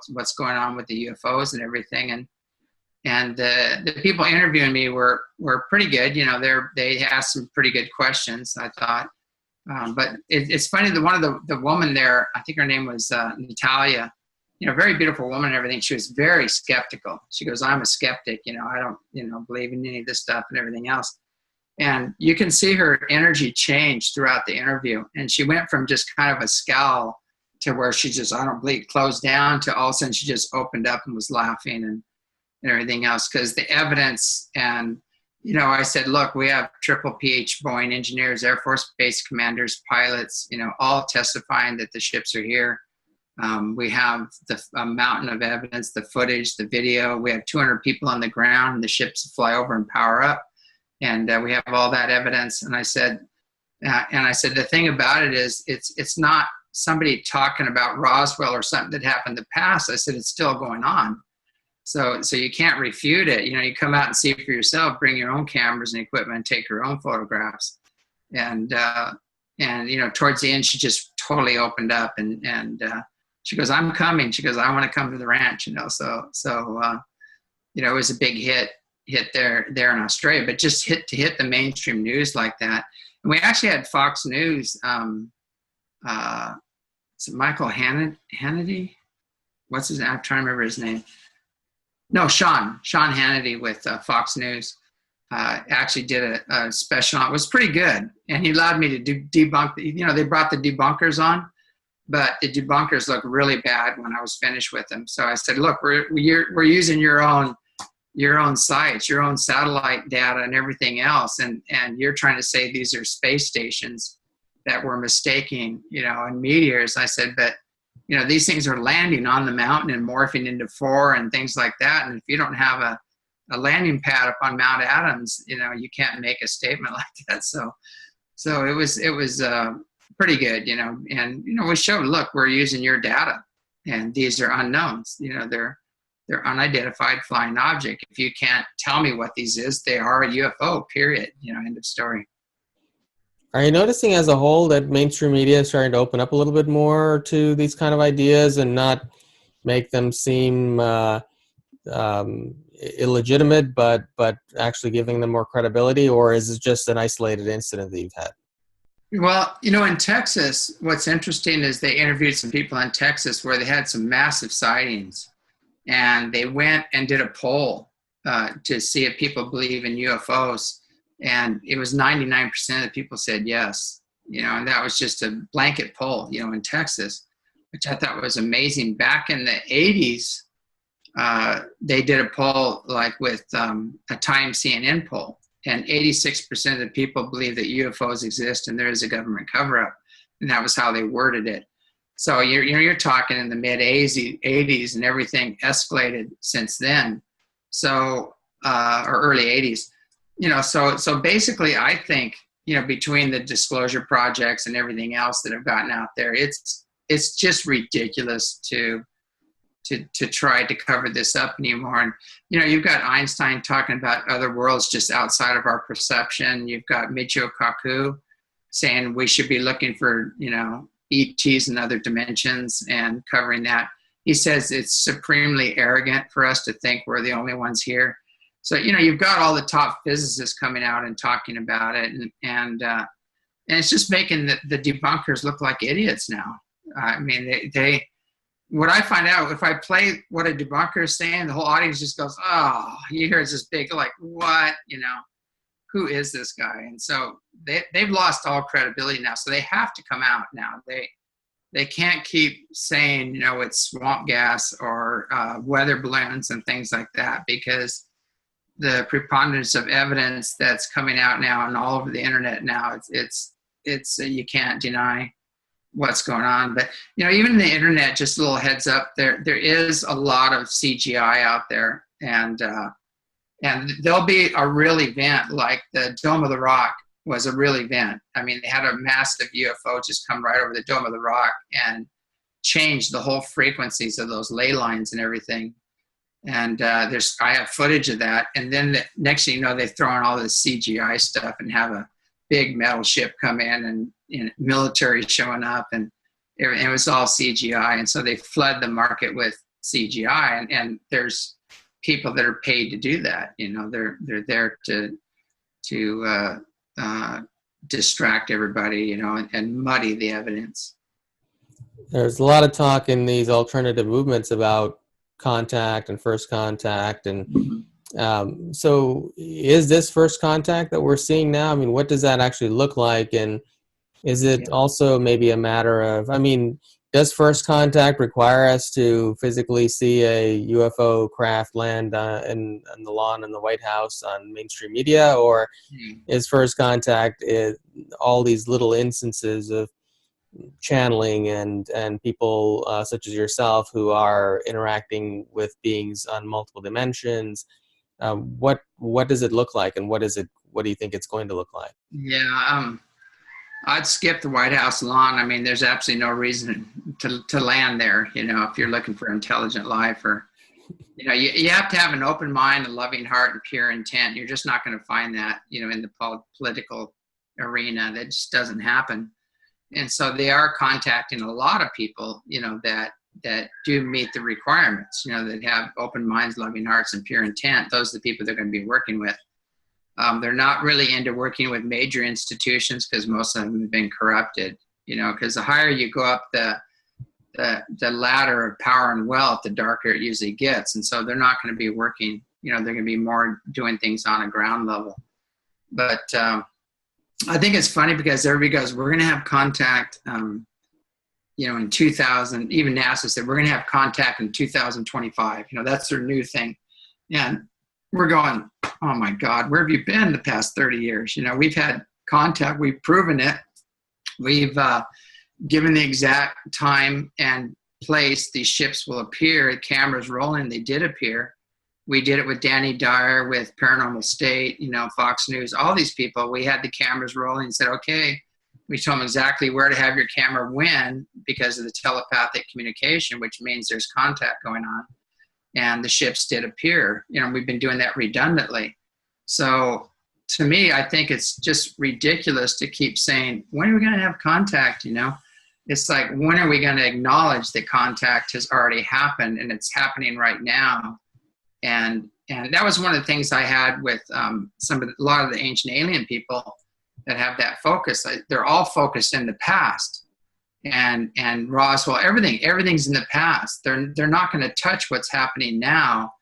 what's going on with the UFOs and everything. And the people interviewing me were pretty good. They asked some pretty good questions, I thought. But it's funny that one of the woman there, I think her name was Natalia, very beautiful woman and everything. She was very skeptical. She goes, I'm a skeptic, I don't, believe in any of this stuff and everything else. And you can see her energy change throughout the interview. And she went from just kind of a scowl to where she just, I don't believe, closed down, to all of a sudden she just opened up and was laughing and everything else. Because the evidence, and, I said, look, we have triple PH Boeing engineers, Air Force base commanders, pilots, all testifying that the ships are here. We have a mountain of evidence, the footage, the video. We have 200 people on the ground, and the ships fly over and power up. And we have all that evidence. And I said, And I said, the thing about it is it's not somebody talking about Roswell or something that happened in the past. I said, it's still going on. So you can't refute it. You come out and see it for yourself, bring your own cameras and equipment and take your own photographs. And towards the end, she just totally opened up and she goes, I'm coming. She goes, I want to come to the ranch, So it was a big hit there in Australia, but just hit the mainstream news like that. And we actually had Fox News, is it Michael Hannity? What's his name? I'm trying to remember his name. No, Sean Hannity with Fox News actually did a special on it. It was pretty good. And he allowed me to debunk, they brought the debunkers on, but the debunkers looked really bad when I was finished with them. So I said, look, we're using your own sites, your own satellite data and everything else. And you're trying to say these are space stations that we're mistaking, and meteors. I said, but these things are landing on the mountain and morphing into four and things like that. And if you don't have a landing pad up on Mount Adams, you can't make a statement like that. So it was pretty good, and we showed, look, we're using your data, and these are unknowns. They're unidentified flying object. If you can't tell me what these is, they are a UFO. Period. End of story. Are you noticing as a whole that mainstream media is starting to open up a little bit more to these kind of ideas and not make them seem illegitimate, but actually giving them more credibility? Or is it just an isolated incident that you've had? Well, in Texas, what's interesting is they interviewed some people in Texas where they had some massive sightings, and they went and did a poll to see if people believe in UFOs. And it was 99% of the people said yes, and that was just a blanket poll, in Texas, which I thought was amazing. Back in the 80s, they did a poll like with a Time CNN poll, and 86% of the people believe that UFOs exist and there is a government cover-up, and that was how they worded it. So you're talking in the mid 80s, and everything escalated since then. So or early 80s. So basically, I think, between the disclosure projects and everything else that have gotten out there, it's just ridiculous to try to cover this up anymore. And, you've got Einstein talking about other worlds just outside of our perception. You've got Michio Kaku saying we should be looking for, ETs and other dimensions and covering that. He says it's supremely arrogant for us to think we're the only ones here. So, you've got all the top physicists coming out and talking about it, and it's just making the debunkers look like idiots now. I mean, they what I find out, if I play what a debunker is saying, the whole audience just goes, oh, you hear this big, like, what, who is this guy? And so they've lost all credibility now. So they have to come out now. They can't keep saying, it's swamp gas or weather balloons and things like that, because the preponderance of evidence that's coming out now and all over the internet now, it's you can't deny what's going on. But even the internet, just a little heads up, there is a lot of CGI out there, and there'll be a real event, like the Dome of the Rock was a real event. I mean, they had a massive UFO just come right over the Dome of the Rock and change the whole frequencies of those ley lines and everything. And I have footage of that. And then the next thing you know, they throw in all this CGI stuff and have a big metal ship come in and military showing up, and it was all CGI. And so they flood the market with CGI, and there's people that are paid to do that. They're there to distract everybody, and muddy the evidence. There's a lot of talk in these alternative movements about contact and first contact, and so is this first contact that we're seeing now? I mean, what does that actually look like? And is it also maybe a matter of, does first contact require us to physically see a UFO craft land in the lawn in the White House on mainstream media, or is first contact all these little instances of channeling and people such as yourself who are interacting with beings on multiple dimensions? What does it look like, and what do you think it's going to look like? Yeah, I'd skip the White House lawn. I mean, there's absolutely no reason to land there, if you're looking for intelligent life, or, you have to have an open mind, a loving heart, and pure intent. You're just not going to find that, in the political arena. That just doesn't happen. And so they are contacting a lot of people, that do meet the requirements, that have open minds, loving hearts, and pure intent. Those are the people they're going to be working with. They're not really into working with major institutions because most of them have been corrupted, because the higher you go up the ladder of power and wealth, the darker it usually gets. And so they're not going to be working, they're going to be more doing things on a ground level. But I think it's funny because everybody goes, we're going to have contact, in 2000, even NASA said, we're going to have contact in 2025. That's their new thing. And we're going, oh my God, where have you been the past 30 years? We've had contact, we've proven it. We've given the exact time and place these ships will appear, cameras rolling, they did appear. We did it with Danny Dyer, with Paranormal State, Fox News, all these people. We had the cameras rolling and said, okay, we told them exactly where to have your camera when, because of the telepathic communication, which means there's contact going on. And the ships did appear. We've been doing that redundantly. So to me, I think it's just ridiculous to keep saying, when are we going to have contact? It's like, when are we going to acknowledge that contact has already happened and it's happening right now? And that was one of the things I had with a lot of the ancient alien people that have that focus. They're all focused in the past. And Roswell, everything's in the past. They're not going to touch what's happening now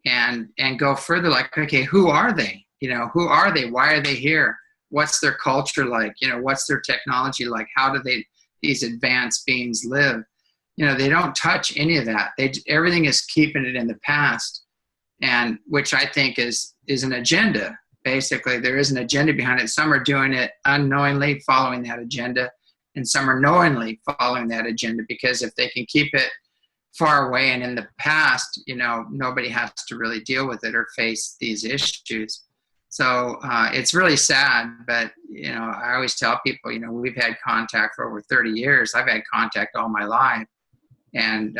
and go further. Like, okay, who are they? Who are they? Why are they here? What's their culture like? What's their technology like? How do these advanced beings live? They don't touch any of that. Everything is keeping it in the past, and which I think is an agenda. Basically, there is an agenda behind it. Some are doing it unknowingly, following that agenda, and some are knowingly following that agenda, because if they can keep it far away and in the past, nobody has to really deal with it or face these issues. So it's really sad, but, I always tell people, we've had contact for over 30 years. I've had contact all my life. And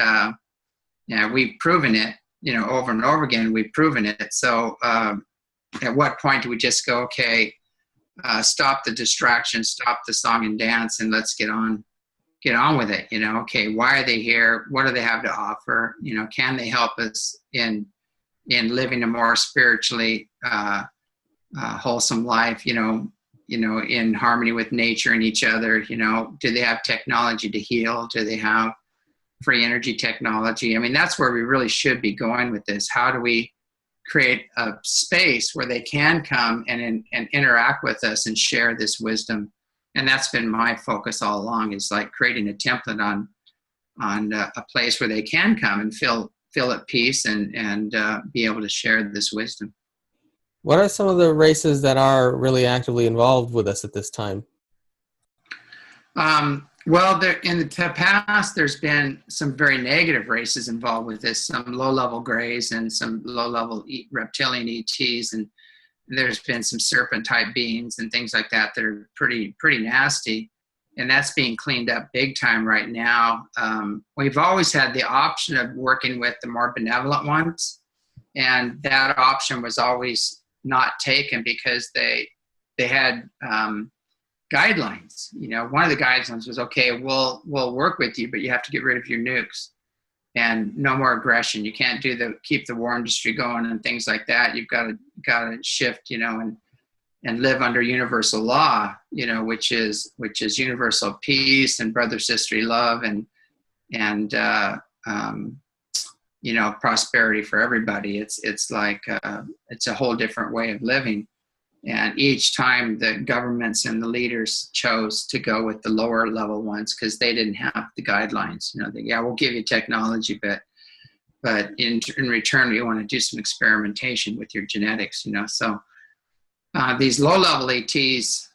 we've proven it, over and over again, we've proven it. So at what point do we just go, okay, stop the distraction, stop the song and dance, and let's get on with it. Okay, why are they here? What do they have to offer? Can they help us in living a more spiritually wholesome life, in harmony with nature and each other? Do they have technology to heal? Do they have free energy technology? I mean, that's where we really should be going with this. How do we create a space where they can come and interact with us and share this wisdom? And that's been my focus all along, is like creating a template on a place where they can come and feel at peace and be able to share this wisdom. What are some of the races that are really actively involved with us at this time? Well, in the past, there's been some very negative races involved with this, some low-level grays and some low-level reptilian ETs, and there's been some serpent-type beings and things like that are pretty nasty, and that's being cleaned up big time right now. We've always had the option of working with the more benevolent ones, and that option was always not taken because they had guidelines. One of the guidelines was, okay, we'll work with you, but you have to get rid of your nukes and no more aggression. You can't keep the war industry going and things like that. You've got to shift, and live under universal law, which is universal peace and brother sister love and prosperity for everybody. It's like it's a whole different way of living. And each time the governments and the leaders chose to go with the lower level ones because they didn't have the guidelines. We'll give you technology, but in return, we want to do some experimentation with your genetics. So these low level ETs,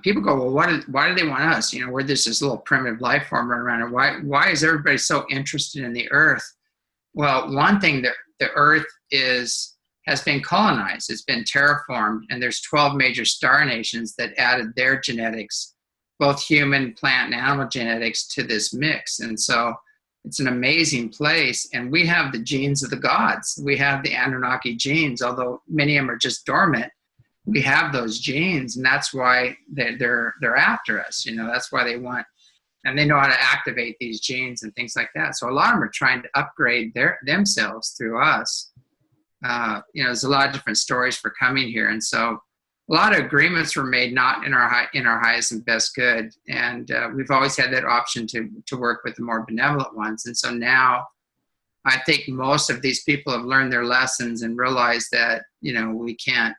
people go, well, why do they want us? We're this little primitive life form running around, and why is everybody so interested in the Earth? Well, one thing, that the Earth has been colonized. It's been terraformed, and there's 12 major star nations that added their genetics both human, plant, and animal genetics to this mix. And so it's an amazing place. And we have the genes of the gods. We have the Anunnaki genes, although many of them are just dormant. We have those genes, and that's why they're after us. You know, that's why they want, and they know how to activate these genes and things like that. So a lot of them are trying to upgrade themselves through us. You know, there's a lot of different stories for coming here, and so a lot of agreements were made not in our highest and best good, and we've always had that option to work with the more benevolent ones. And so now, I think most of these people have learned their lessons and realized that, you know, we can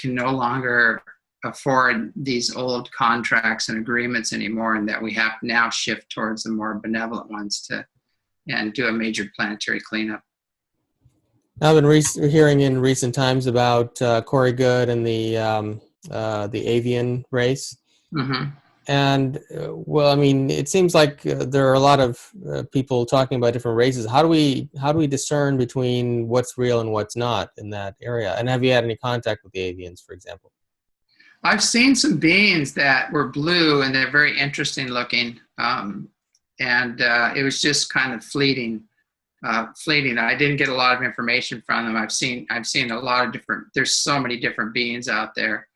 no longer afford these old contracts and agreements anymore, and that we have to now shift towards the more benevolent ones and do a major planetary cleanup. I've been hearing in recent times about Corey Good and the avian race. Mm-hmm. And well, I mean, it seems like there are a lot of people talking about different races. How do we discern between what's real and what's not in that area? And have you had any contact with the avians, for example? I've seen some beings that were blue, and they're very interesting looking. And it was just kind of fleeting. I didn't get a lot of information from them. I've seen a lot of different. There's so many different beings out there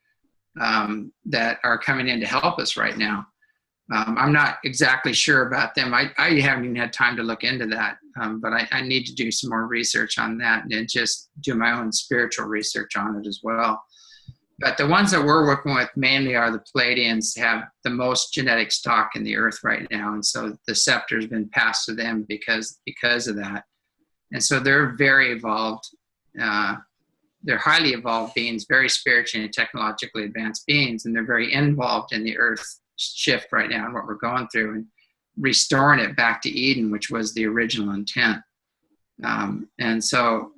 that are coming in to help us right now. I'm not exactly sure about them. I haven't even had time to look into that, but I need to do some more research on that and just do my own spiritual research on it as well. But the ones that we're working with mainly are the Pleiadians, have the most genetic stock in the earth right now. And so the scepter has been passed to them because of that. And so they're very evolved. They're highly evolved beings, very spiritually and technologically advanced beings. And they're very involved in the earth shift right now and what we're going through and restoring it back to Eden, which was the original intent. And so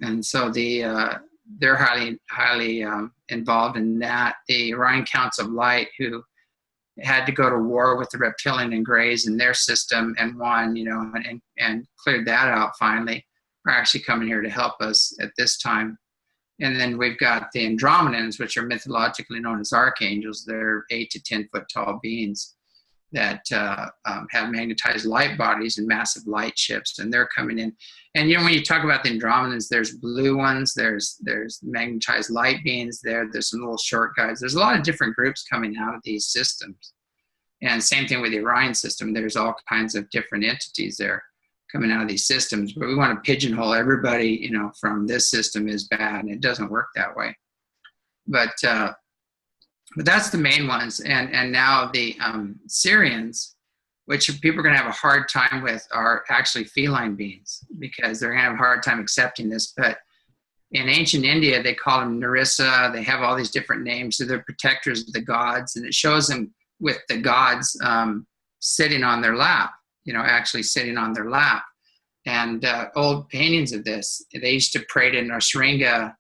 they're highly involved in that. The Orion Counts of Light, who had to go to war with the reptilian and Greys in their system and won, you know, and cleared that out finally, are actually coming here to help us at this time. And then we've got the Andromedans, which are mythologically known as archangels. They're 8 to 10 foot tall beings that have magnetized light bodies and massive light ships, and they're coming in. And you know, when you talk about the Andromedans, there's blue ones, there's magnetized light beings there's some little short guys. There's a lot of different groups coming out of these systems. And same thing with the Orion system. There's all kinds of different entities there coming out of these systems. But we want to pigeonhole everybody, you know, from this system is bad, and it doesn't work that way. But that's the main ones. And now the Syrians, which people are going to have a hard time with, are actually feline beings, because they're going to have a hard time accepting this. But in ancient India, they call them Narissa. They have all these different names. So they're protectors of the gods. And it shows them with the gods sitting on their lap, you know, actually sitting on their lap. And old paintings of this, they used to pray to Narsringa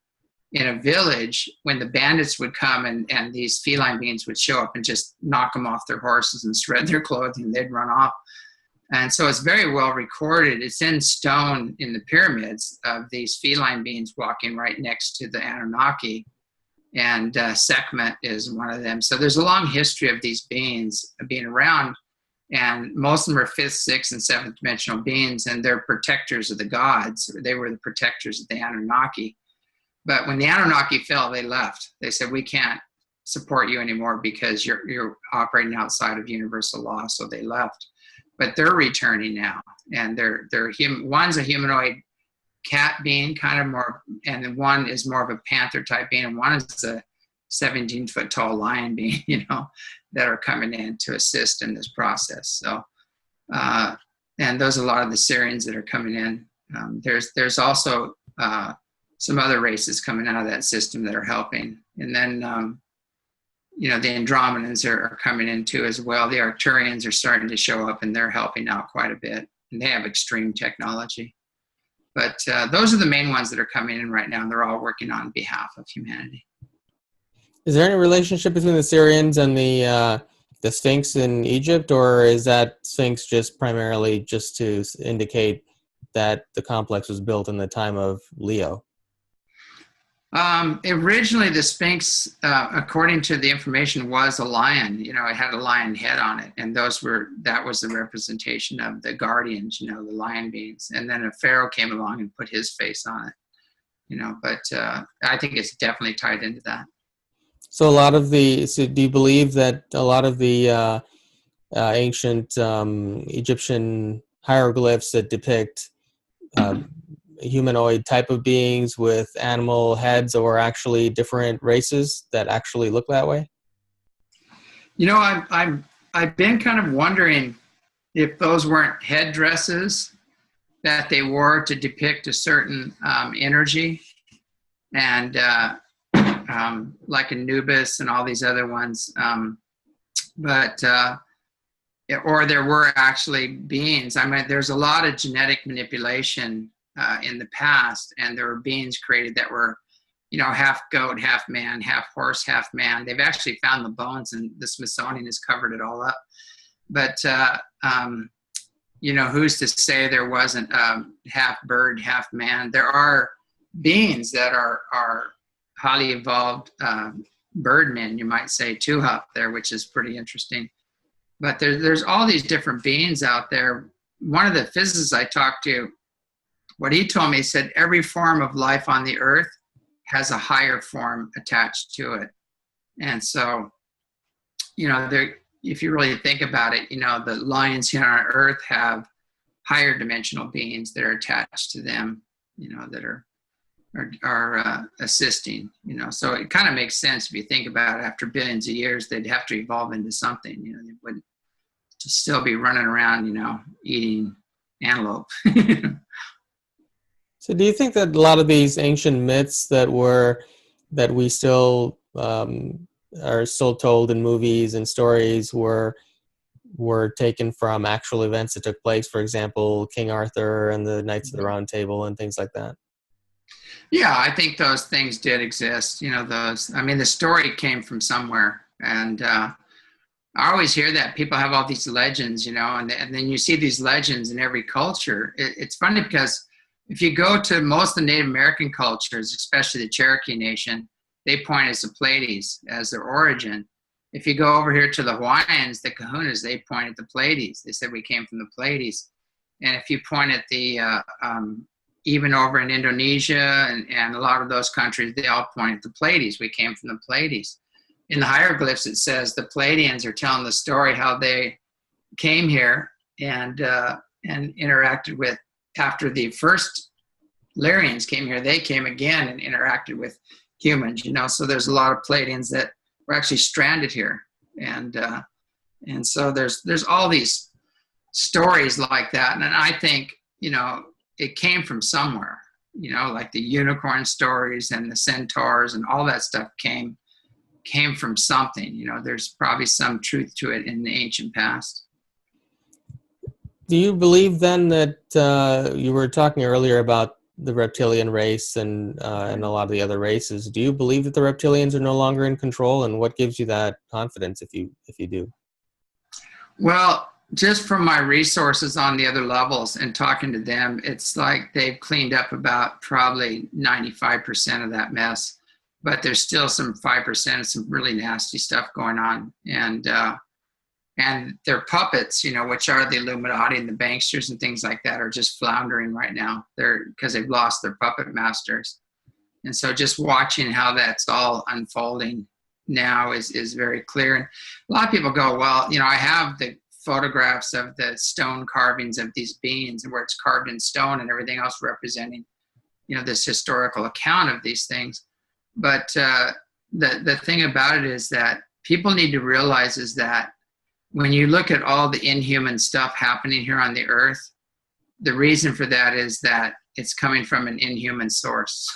in a village when the bandits would come, and these feline beings would show up and just knock them off their horses and shred their clothing, and they'd run off. And so it's very well recorded. It's in stone in the pyramids of these feline beings walking right next to the Anunnaki. And Sekhmet is one of them. So there's a long history of these beings being around, and most of them are 5th, 6th, and 7th dimensional beings, and they're protectors of the gods. They were the protectors of the Anunnaki. But when the Anunnaki fell, they left. They said, we can't support you anymore because you're operating outside of universal law. So they left. But they're returning now. And one's a humanoid cat being, kind of more, and then one is more of a panther type being, and one is a 17-foot tall lion being, you know, that are coming in to assist in this process. So, and those are a lot of the Syrians that are coming in. There's also some other races coming out of that system that are helping. And then, you know, the Andromedans are coming in too as well. The Arcturians are starting to show up, and they're helping out quite a bit. And they have extreme technology. But those are the main ones that are coming in right now, and they're all working on behalf of humanity. Is there any relationship between the Syrians and the Sphinx in Egypt, or is that Sphinx just primarily just to indicate that the complex was built in the time of Leo? Originally, the Sphinx, according to the information, was a lion. You know, it had a lion head on it, and that was the representation of the guardians. You know, the lion beings. And then a pharaoh came along and put his face on it. You know, but I think it's definitely tied into that. So do you believe that a lot of the ancient Egyptian hieroglyphs that depict humanoid type of beings with animal heads or actually different races that actually look that way? You know, I've been kind of wondering if those weren't headdresses that they wore to depict a certain energy, and like Anubis and all these other ones, or there were actually beings. I mean, there's a lot of genetic manipulation in the past, and there were beings created that were, you know, half goat, half man, half horse, half man. They've actually found the bones, and the Smithsonian has covered it all up. But you know, who's to say there wasn't half bird, half man? There are beings that are highly evolved birdmen, you might say, too, out there, which is pretty interesting. But there's all these different beings out there. One of the physicists I talked to, what he told me, he said every form of life on the earth has a higher form attached to it. And so, you know, if you really think about it, you know, the lions here on earth have higher dimensional beings that are attached to them, you know, that are assisting, you know. So it kind of makes sense if you think about it. After billions of years, they'd have to evolve into something, you know. They wouldn't just still be running around, you know, eating antelope. So do you think that a lot of these ancient myths that we still are still told in movies and stories were taken from actual events that took place? For example, King Arthur and the Knights of the Round Table and things like that. Yeah, I think those things did exist. You know, I mean, the story came from somewhere. And I always hear that people have all these legends, you know, and then you see these legends in every culture. It's funny because if you go to most of the Native American cultures, especially the Cherokee Nation, they point as the Pleiades as their origin. If you go over here to the Hawaiians, the Kahunas, they point at the Pleiades. They said we came from the Pleiades. And if you point at the even over in Indonesia and a lot of those countries, they all point at the Pleiades. We came from the Pleiades. In the hieroglyphs, it says the Pleiadians are telling the story how they came here and interacted with, after the first Lyrians came here, they came again and interacted with humans, you know. So there's a lot of Pleiadians that were actually stranded here. And so there's all these stories like that. And I think, you know, it came from somewhere, you know, like the unicorn stories and the centaurs and all that stuff came from something. You know, there's probably some truth to it in the ancient past. Do you believe then that you were talking earlier about the reptilian race and a lot of the other races? Do you believe that the reptilians are no longer in control, and what gives you that confidence if you do? Well, just from my resources on the other levels and talking to them, it's like they've cleaned up about probably 95% of that mess, but there's still some 5% of some really nasty stuff going on. And their puppets, you know, which are the Illuminati and the banksters and things like that, are just floundering right now. Because they've lost their puppet masters. And so just watching how that's all unfolding now is very clear. And a lot of people go, well, you know, I have the photographs of the stone carvings of these beings and where it's carved in stone and everything else representing, you know, this historical account of these things. But the thing about it is that people need to realize is that when you look at all the inhuman stuff happening here on the earth, the reason for that is that it's coming from an inhuman source.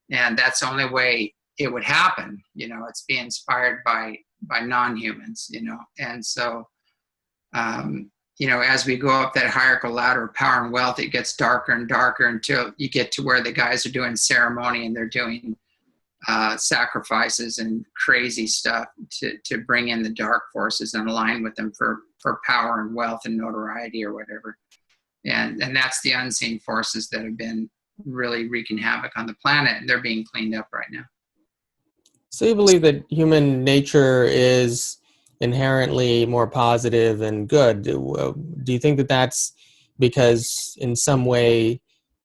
And that's the only way it would happen. You know, it's being inspired by non-humans, you know. And so, you know, as we go up that hierarchical ladder of power and wealth, it gets darker and darker until you get to where the guys are doing ceremony and they're doing sacrifices and crazy stuff to bring in the dark forces and align with them for power and wealth and notoriety or whatever. And that's the unseen forces that have been really wreaking havoc on the planet, and they're being cleaned up right now. So you believe that human nature is inherently more positive and good. Do you think that that's because in some way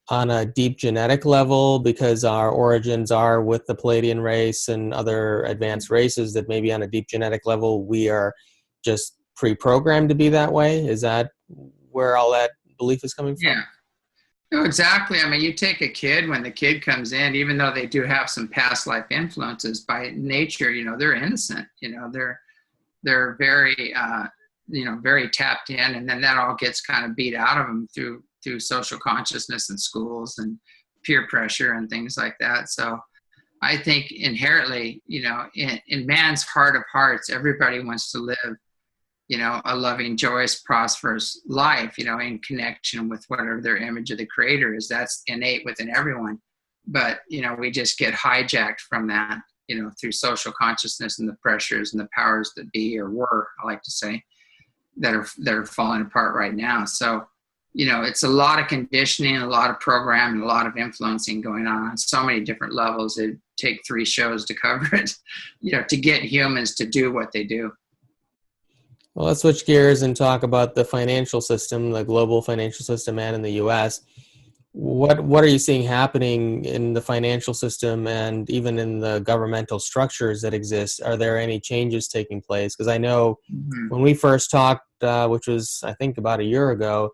on a deep genetic level, because our origins are with the Palladian race and other advanced races, that maybe on a deep genetic level we are just pre-programmed to be that way? Is that where all that belief is coming from? Yeah. No, exactly. I mean, you take a kid, when the kid comes in, even though they do have some past life influences, by nature, they're innocent. They're very, very tapped in, and then that all gets kind of beat out of them through social consciousness in schools and peer pressure and things like that. So I think inherently, in man's heart of hearts, everybody wants to live, a loving, joyous, prosperous life, in connection with whatever their image of the creator is. That's innate within everyone. But, we just get hijacked from that, through social consciousness and the pressures and the powers that be, or were, I like to say, that are falling apart right now. So, it's a lot of conditioning, a lot of programming, a lot of influencing going on so many different levels. It'd take 3 shows to cover it, to get humans to do what they do. Well, let's switch gears and talk about the financial system, the global financial system, and in the U.S. What are you seeing happening in the financial system and even in the governmental structures that exist? Are there any changes taking place? Because I know when we first talked, which was I think about a year ago,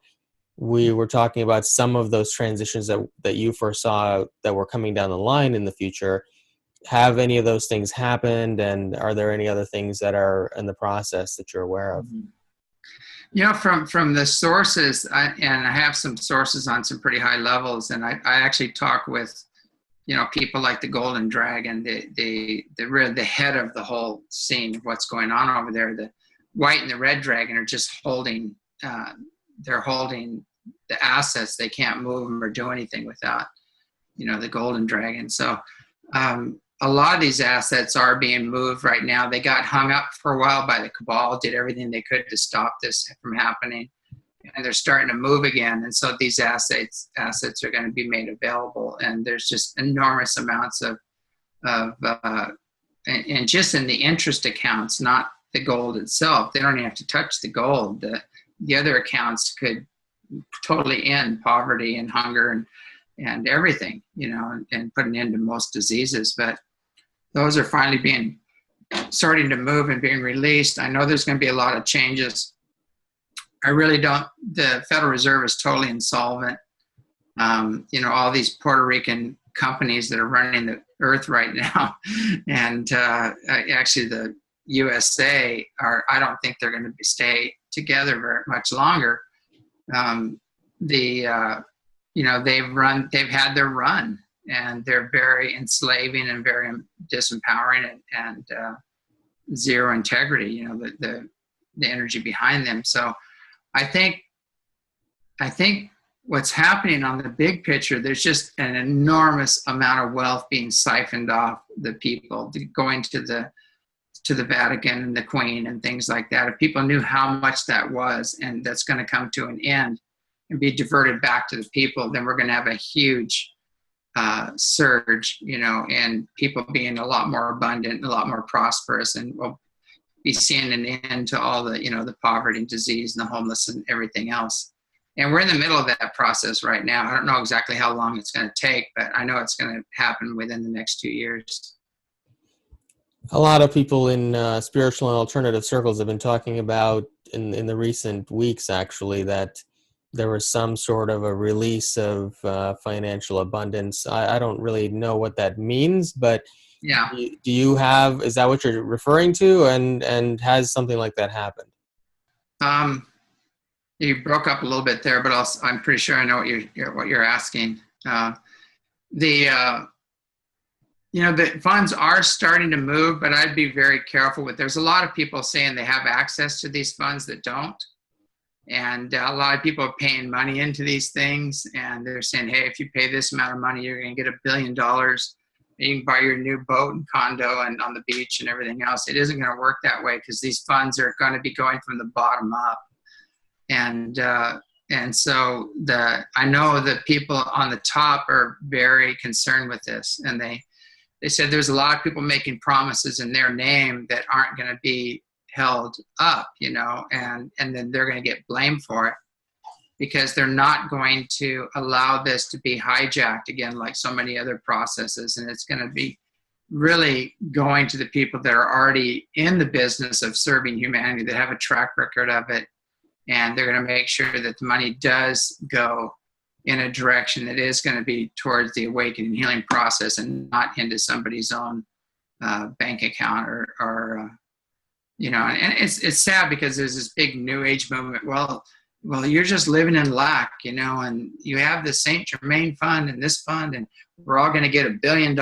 we were talking about some of those transitions that you foresaw that were coming down the line in the future. Have any of those things happened, and are there any other things that are in the process that you're aware of? From the sources, and I have some sources on some pretty high levels, and I actually talk with, people like the Golden Dragon, the head of the whole scene of what's going on over there. The White and the Red Dragon are just holding, they're holding the assets. They can't move them or do anything without, the Golden Dragon. So, a lot of these assets are being moved right now. They got hung up for a while by the cabal, did everything they could to stop this from happening, and they're starting to move again. And so these assets are going to be made available, and there's just enormous amounts of and just in the interest accounts, not the gold itself. They don't even have to touch the gold. The other accounts could totally end poverty and hunger and everything, and put an end to most diseases. But those are finally starting to move and being released. I know there's going to be a lot of changes. I really don't. The Federal Reserve is totally insolvent. All these Puerto Rican companies that are running the earth right now, and actually the USA I don't think they're going to stay together very much longer. They've had their run, and they're very enslaving and very disempowering and zero integrity, the energy behind them. So I think what's happening on the big picture, there's just an enormous amount of wealth being siphoned off the people, going to the Vatican and the Queen and things like that. If people knew how much that was, and that's going to come to an end and be diverted back to the people, then we're going to have a huge surge, and people being a lot more abundant, a lot more prosperous, and we'll be seeing an end to all the, the poverty and disease and the homeless and everything else. And we're in the middle of that process right now. I don't know exactly how long it's going to take, but I know it's going to happen within the next 2 years. A lot of people in spiritual and alternative circles have been talking about in the recent weeks, actually, that there was some sort of a release of financial abundance. I don't really know what that means, but yeah, do you have? Is that what you're referring to? And has something like that happened? You broke up a little bit there, but I'm pretty sure I know what you're asking. The funds are starting to move, but I'd be very careful with. There's a lot of people saying they have access to these funds that don't. And a lot of people are paying money into these things, and they're saying, hey, if you pay this amount of money, you're going to get $1 billion. You can buy your new boat and condo and on the beach and everything else. It isn't going to work that way, because these funds are going to be going from the bottom up. And And so I know the people on the top are very concerned with this, and they said there's a lot of people making promises in their name that aren't going to be held up, and then they're going to get blamed for it because they're not going to allow this to be hijacked again like so many other processes, and it's going to be really going to the people that are already in the business of serving humanity, that have a track record of it, and they're going to make sure that the money does go in a direction that is going to be towards the awakening healing process and not into somebody's own bank account or and it's sad because there's this big new age movement. Well, you're just living in lack, and you have the Saint Germain fund and this fund, and we're all going to get $1 billion,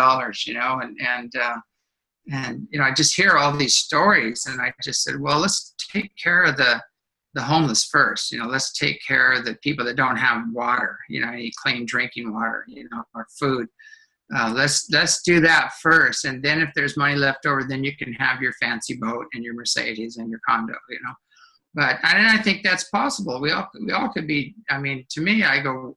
and I just hear all these stories, and I just said, well, let's take care of the homeless first. Let's take care of the people that don't have water, any clean drinking water, or food. Let's do that first, and then if there's money left over, then you can have your fancy boat and your Mercedes and your condo, But I think that's possible. We all could be. I mean, to me, I go,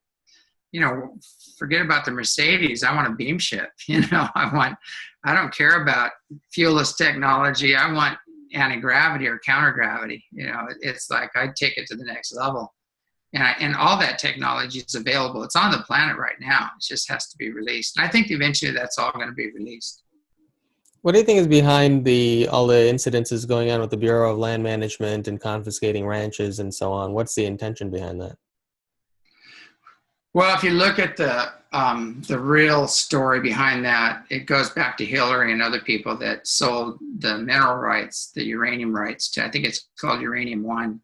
forget about the Mercedes. I want a beam ship. I don't care about fuelless technology. I want anti-gravity or counter-gravity. It's like I'd take it to the next level. And all that technology is available. It's on the planet right now. It just has to be released. And I think eventually that's all going to be released. What do you think is behind all the incidences going on with the Bureau of Land Management and confiscating ranches and so on? What's the intention behind that? Well, if you look at the real story behind that, it goes back to Hillary and other people that sold the mineral rights, the uranium rights to, I think it's called Uranium One,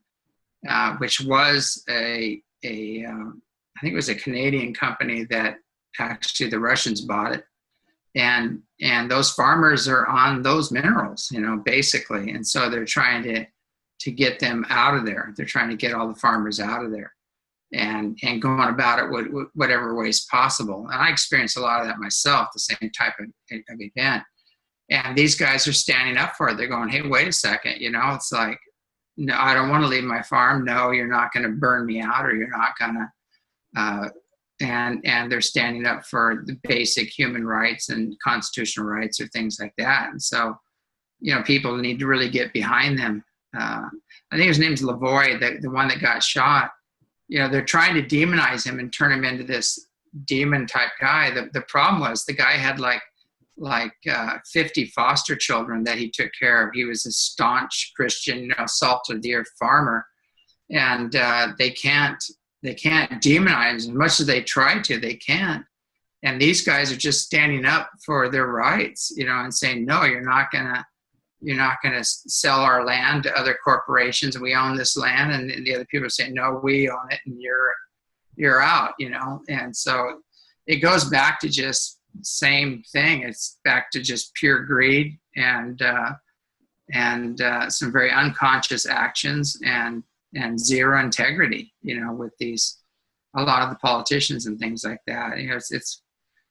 which was I think it was a Canadian company that actually the Russians bought it. And those farmers are on those minerals, basically. And so they're trying to get them out of there. They're trying to get all the farmers out of there and going about it whatever ways possible. And I experienced a lot of that myself, the same type of event. And these guys are standing up for it. They're going, hey, wait a second. It's like, no, I don't want to leave my farm. No, you're not going to burn me out, or you're not going to, and they're standing up for the basic human rights and constitutional rights or things like that. And so, people need to really get behind them. I think his name's Lavoie, the one that got shot. They're trying to demonize him and turn him into this demon type guy. The problem was the guy had like 50 foster children that he took care of. He was a staunch Christian, salt of the earth farmer, and they can't demonize as much as they try to. They can't. And these guys are just standing up for their rights, and saying, no, you're not gonna sell our land to other corporations. We own this land, and the other people are saying, no, we own it, and you're out, And so it goes back to just same thing. It's back to just pure greed and some very unconscious actions and zero integrity, with a lot of the politicians and things like that. It's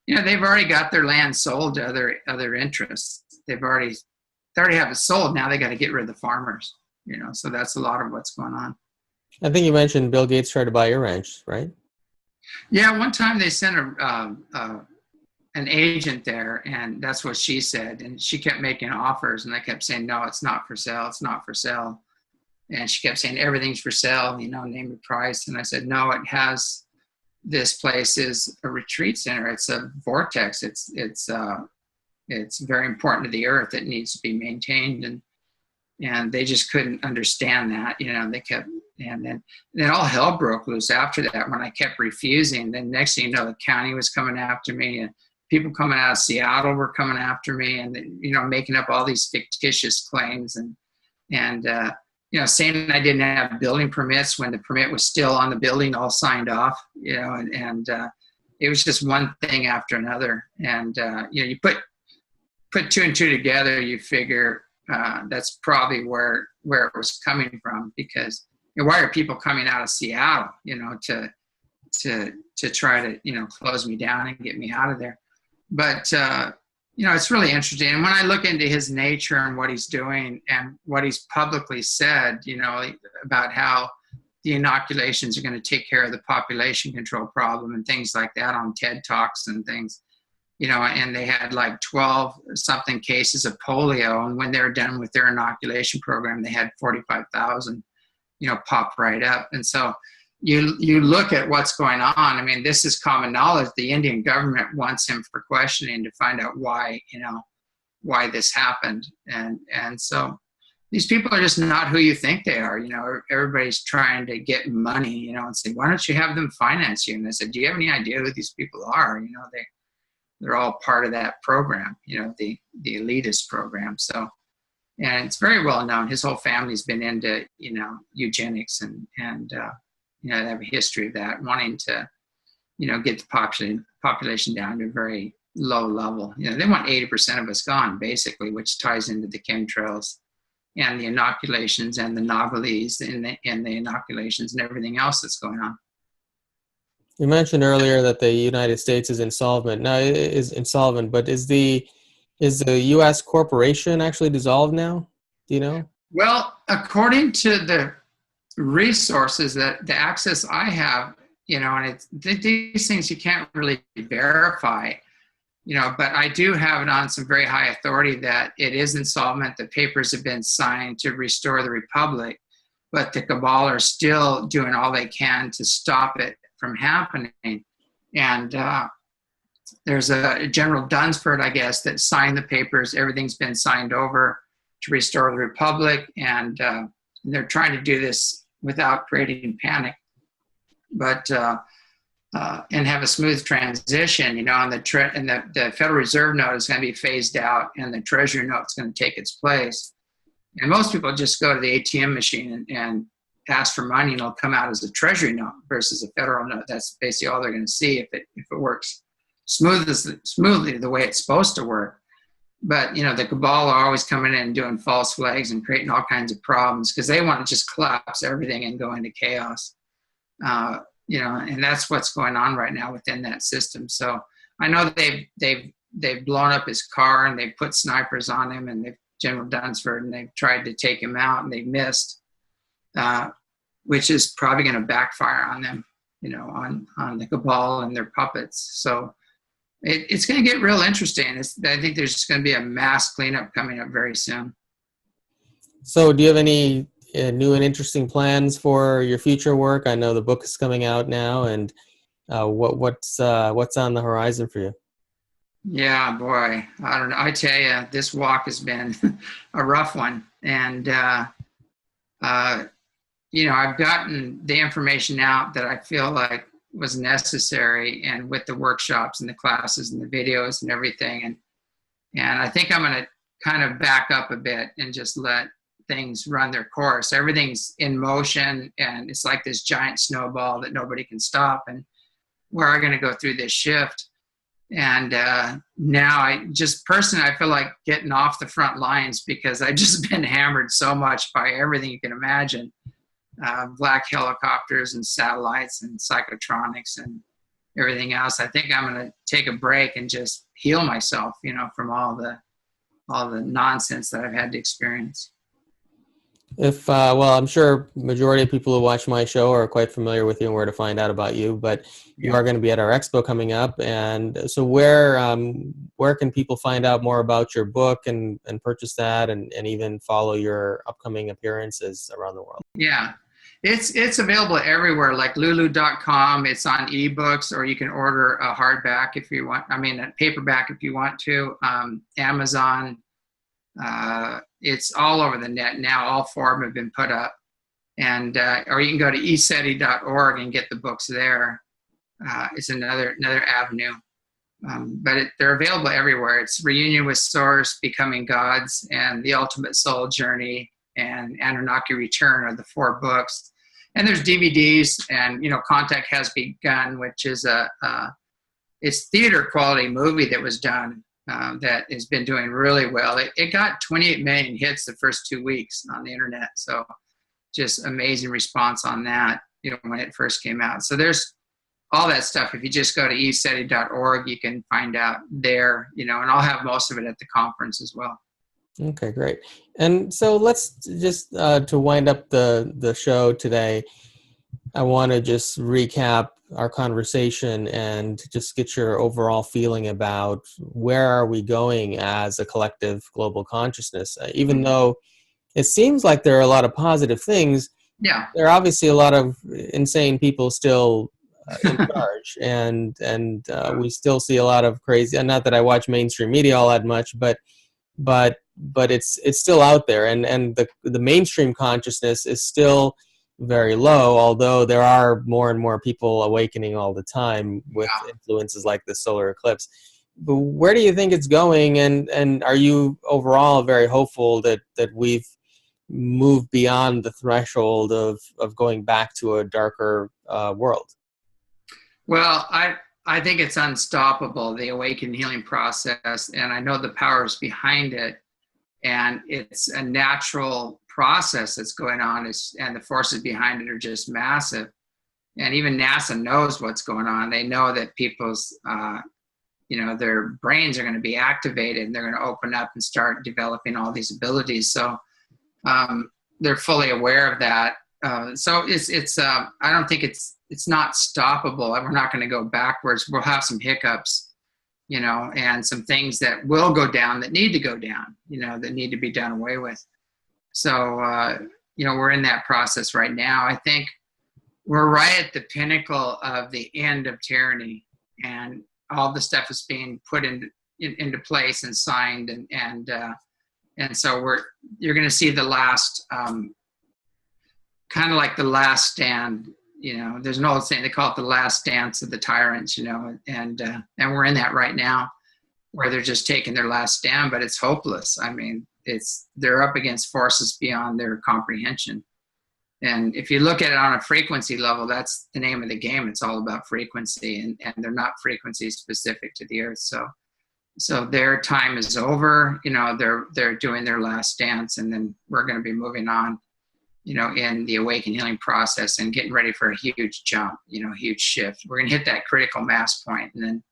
they've already got their land sold to other interests. They already have it sold. Now they got to get rid of the farmers, so that's a lot of what's going on. I think you mentioned Bill Gates tried to buy your ranch, right? Yeah, one time they sent an agent there, and that's what she said. And she kept making offers, and I kept saying, no, it's not for sale. It's not for sale. And she kept saying, everything's for sale, name the price. And I said, no, this place is a retreat center. It's a vortex. It's very important to the earth. It needs to be maintained. And they just couldn't understand that, they kept, and then all hell broke loose after that when I kept refusing. Then next thing you know, the county was coming after me, and people coming out of Seattle were coming after me, and making up all these fictitious claims and saying I didn't have building permits when the permit was still on the building, all signed off, and it was just one thing after another. And you put two and two together, you figure that's probably where it was coming from, because why are people coming out of Seattle, to try to close me down and get me out of there? But it's really interesting. And when I look into his nature and what he's doing and what he's publicly said, about how the inoculations are going to take care of the population control problem and things like that on TED Talks and things, and they had like 12 something cases of polio. And when they were done with their inoculation program, they had 45,000, pop right up. And so you look at what's going on. I mean, this is common knowledge. The Indian government wants him for questioning to find out why this happened. And so these people are just not who you think they are. Everybody's trying to get money, and say, why don't you have them finance you? And I said, do you have any idea who these people are? They're all part of that program, the elitist program. So, and it's very well known. His whole family's been into, eugenics and they have a history of that, wanting to, get the population down to a very low level. They want 80% of us gone, basically, which ties into the chemtrails and the inoculations and the novelties and the inoculations and everything else that's going on. You mentioned earlier that the United States is insolvent. Now, it is insolvent, but is the U.S. corporation actually dissolved now? Do you know? Well, according to the resources, that the access I have, and these things you can't really verify, but I do have it on some very high authority that it is insolvent. The papers have been signed to restore the republic, but the cabal are still doing all they can to stop it from happening. And there's a General Dunsford, I guess, that signed the papers. Everything's been signed over to restore the republic, and they're trying to do this without creating panic, but and have a smooth transition. And the Federal Reserve note is going to be phased out, and the Treasury note is going to take its place. And most people just go to the ATM machine and ask for money, and it'll come out as a Treasury note versus a federal note. That's basically all they're going to see if it works smoothly the way it's supposed to work. But the cabal are always coming in and doing false flags and creating all kinds of problems because they want to just collapse everything and go into chaos. And that's what's going on right now within that system. So I know that they've blown up his car, and they've put snipers on him, and they've General Dunsford, and they've tried to take him out, and they missed, which is probably going to backfire on them, on the cabal and their puppets. So it's going to get real interesting. I think there's just going to be a mass cleanup coming up very soon. So do you have any new and interesting plans for your future work? I know the book is coming out now, and what's on the horizon for you? Yeah, boy, I don't know. I tell you, this walk has been a rough one, and I've gotten the information out that I feel like was necessary, and with the workshops and the classes and the videos and everything, and I think I'm going to kind of back up a bit and just let things run their course. Everything's in motion, and it's like this giant snowball that nobody can stop, and we're going to go through this shift. And now I feel like getting off the front lines because I've just been hammered so much by everything you can imagine. Black helicopters and satellites and psychotronics and everything else. I think I'm going to take a break and just heal myself, from all the nonsense that I've had to experience. I'm sure majority of people who watch my show are quite familiar with you and where to find out about you, but you are going to be at our Expo coming up. And so where can people find out more about your book and purchase that and even follow your upcoming appearances around the world? Yeah. It's available everywhere, like lulu.com. It's on ebooks, or you can order a hardback if you want. A paperback if you want to. Amazon. It's all over the net now. All four of them have been put up, and or you can go to eseti.org and get the books there. It's another avenue, but they're available everywhere. It's Reunion with Source, Becoming Gods, and The Ultimate Soul Journey, and Anunnaki Return are the four books. And there's DVDs, and Contact Has Begun, which is it's theater quality movie that was done. That has been doing really well. It got 28 million hits the first 2 weeks on the internet. So just amazing response on that, when it first came out. So there's all that stuff. If you just go to eseti.org, you can find out there, and I'll have most of it at the conference as well. Okay, great. And so let's just, to wind up the show today, I want to just recap our conversation and just get your overall feeling about where are we going as a collective global consciousness. Even though it seems like there are a lot of positive things, Yeah. there are obviously a lot of insane people still in charge, and we still see a lot of crazy. And not that I watch mainstream media all that much, but it's still out there, and the mainstream consciousness is still very low, although there are more and more people awakening all the time with influences like the solar eclipse. But where do you think it's going, and are you overall very hopeful that we've moved beyond the threshold of going back to a darker world? Well, I think it's unstoppable, the awakening healing process, and I know the powers behind it, and it's a natural process that's going on, and the forces behind it are just massive. And even NASA knows what's going on. They know that people's, their brains are going to be activated, and they're going to open up and start developing all these abilities. So they're fully aware of that. So it's I don't think it's not stoppable. We're not going to go backwards. We'll have some hiccups, and some things that will go down that need to go down, that need to be done away with. So, we're in that process right now. I think we're right at the pinnacle of the end of tyranny, and all the stuff is being put into place and signed, and so you're going to see the last, kind of like the last stand. There's an old saying, they call it the last dance of the tyrants, and we're in that right now, where they're just taking their last stand, but it's hopeless. I mean, they're up against forces beyond their comprehension. And if you look at it on a frequency level, that's the name of the game. It's all about frequency, and they're not frequencies specific to the earth. So their time is over. They're doing their last dance, and then we're going to be moving on, in the awakening healing process and getting ready for a huge jump, huge shift. We're going to hit that critical mass point, and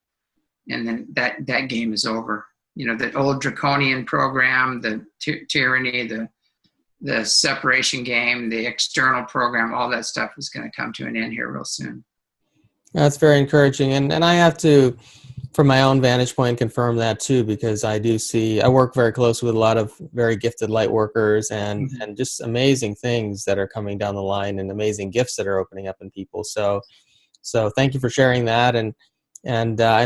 then that game is over. The old draconian program, the tyranny, the separation game, the external program, all that stuff is going to come to an end here real soon. That's very encouraging, and I have to, from my own vantage point, confirm that too, because I work very closely with a lot of very gifted light workers, and just amazing things that are coming down the line, and amazing gifts that are opening up in people. So thank you for sharing that, and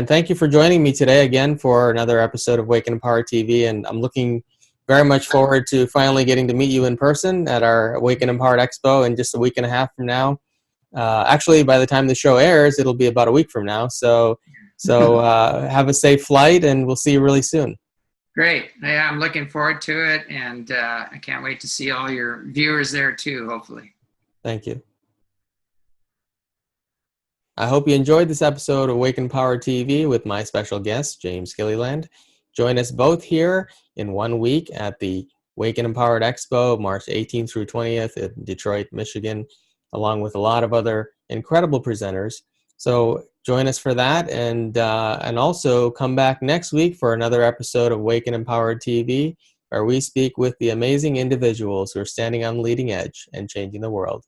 thank you for joining me today again for another episode of Wake and Empower TV. And I'm looking very much forward to finally getting to meet you in person at our Wake and Empowered Expo in just a week and a half from now. Actually, by the time the show airs, it'll be about a week from now. So have a safe flight, and we'll see you really soon. Great. Yeah, I'm looking forward to it, and I can't wait to see all your viewers there too, hopefully. Thank you. I hope you enjoyed this episode of Wake and Power TV with my special guest, James Gilliland. Join us both here in 1 week at the Wake and Empowered Expo, March 18th through 20th in Detroit, Michigan, along with a lot of other incredible presenters. So join us for that, and also come back next week for another episode of Wake and Empowered TV, where we speak with the amazing individuals who are standing on the leading edge and changing the world.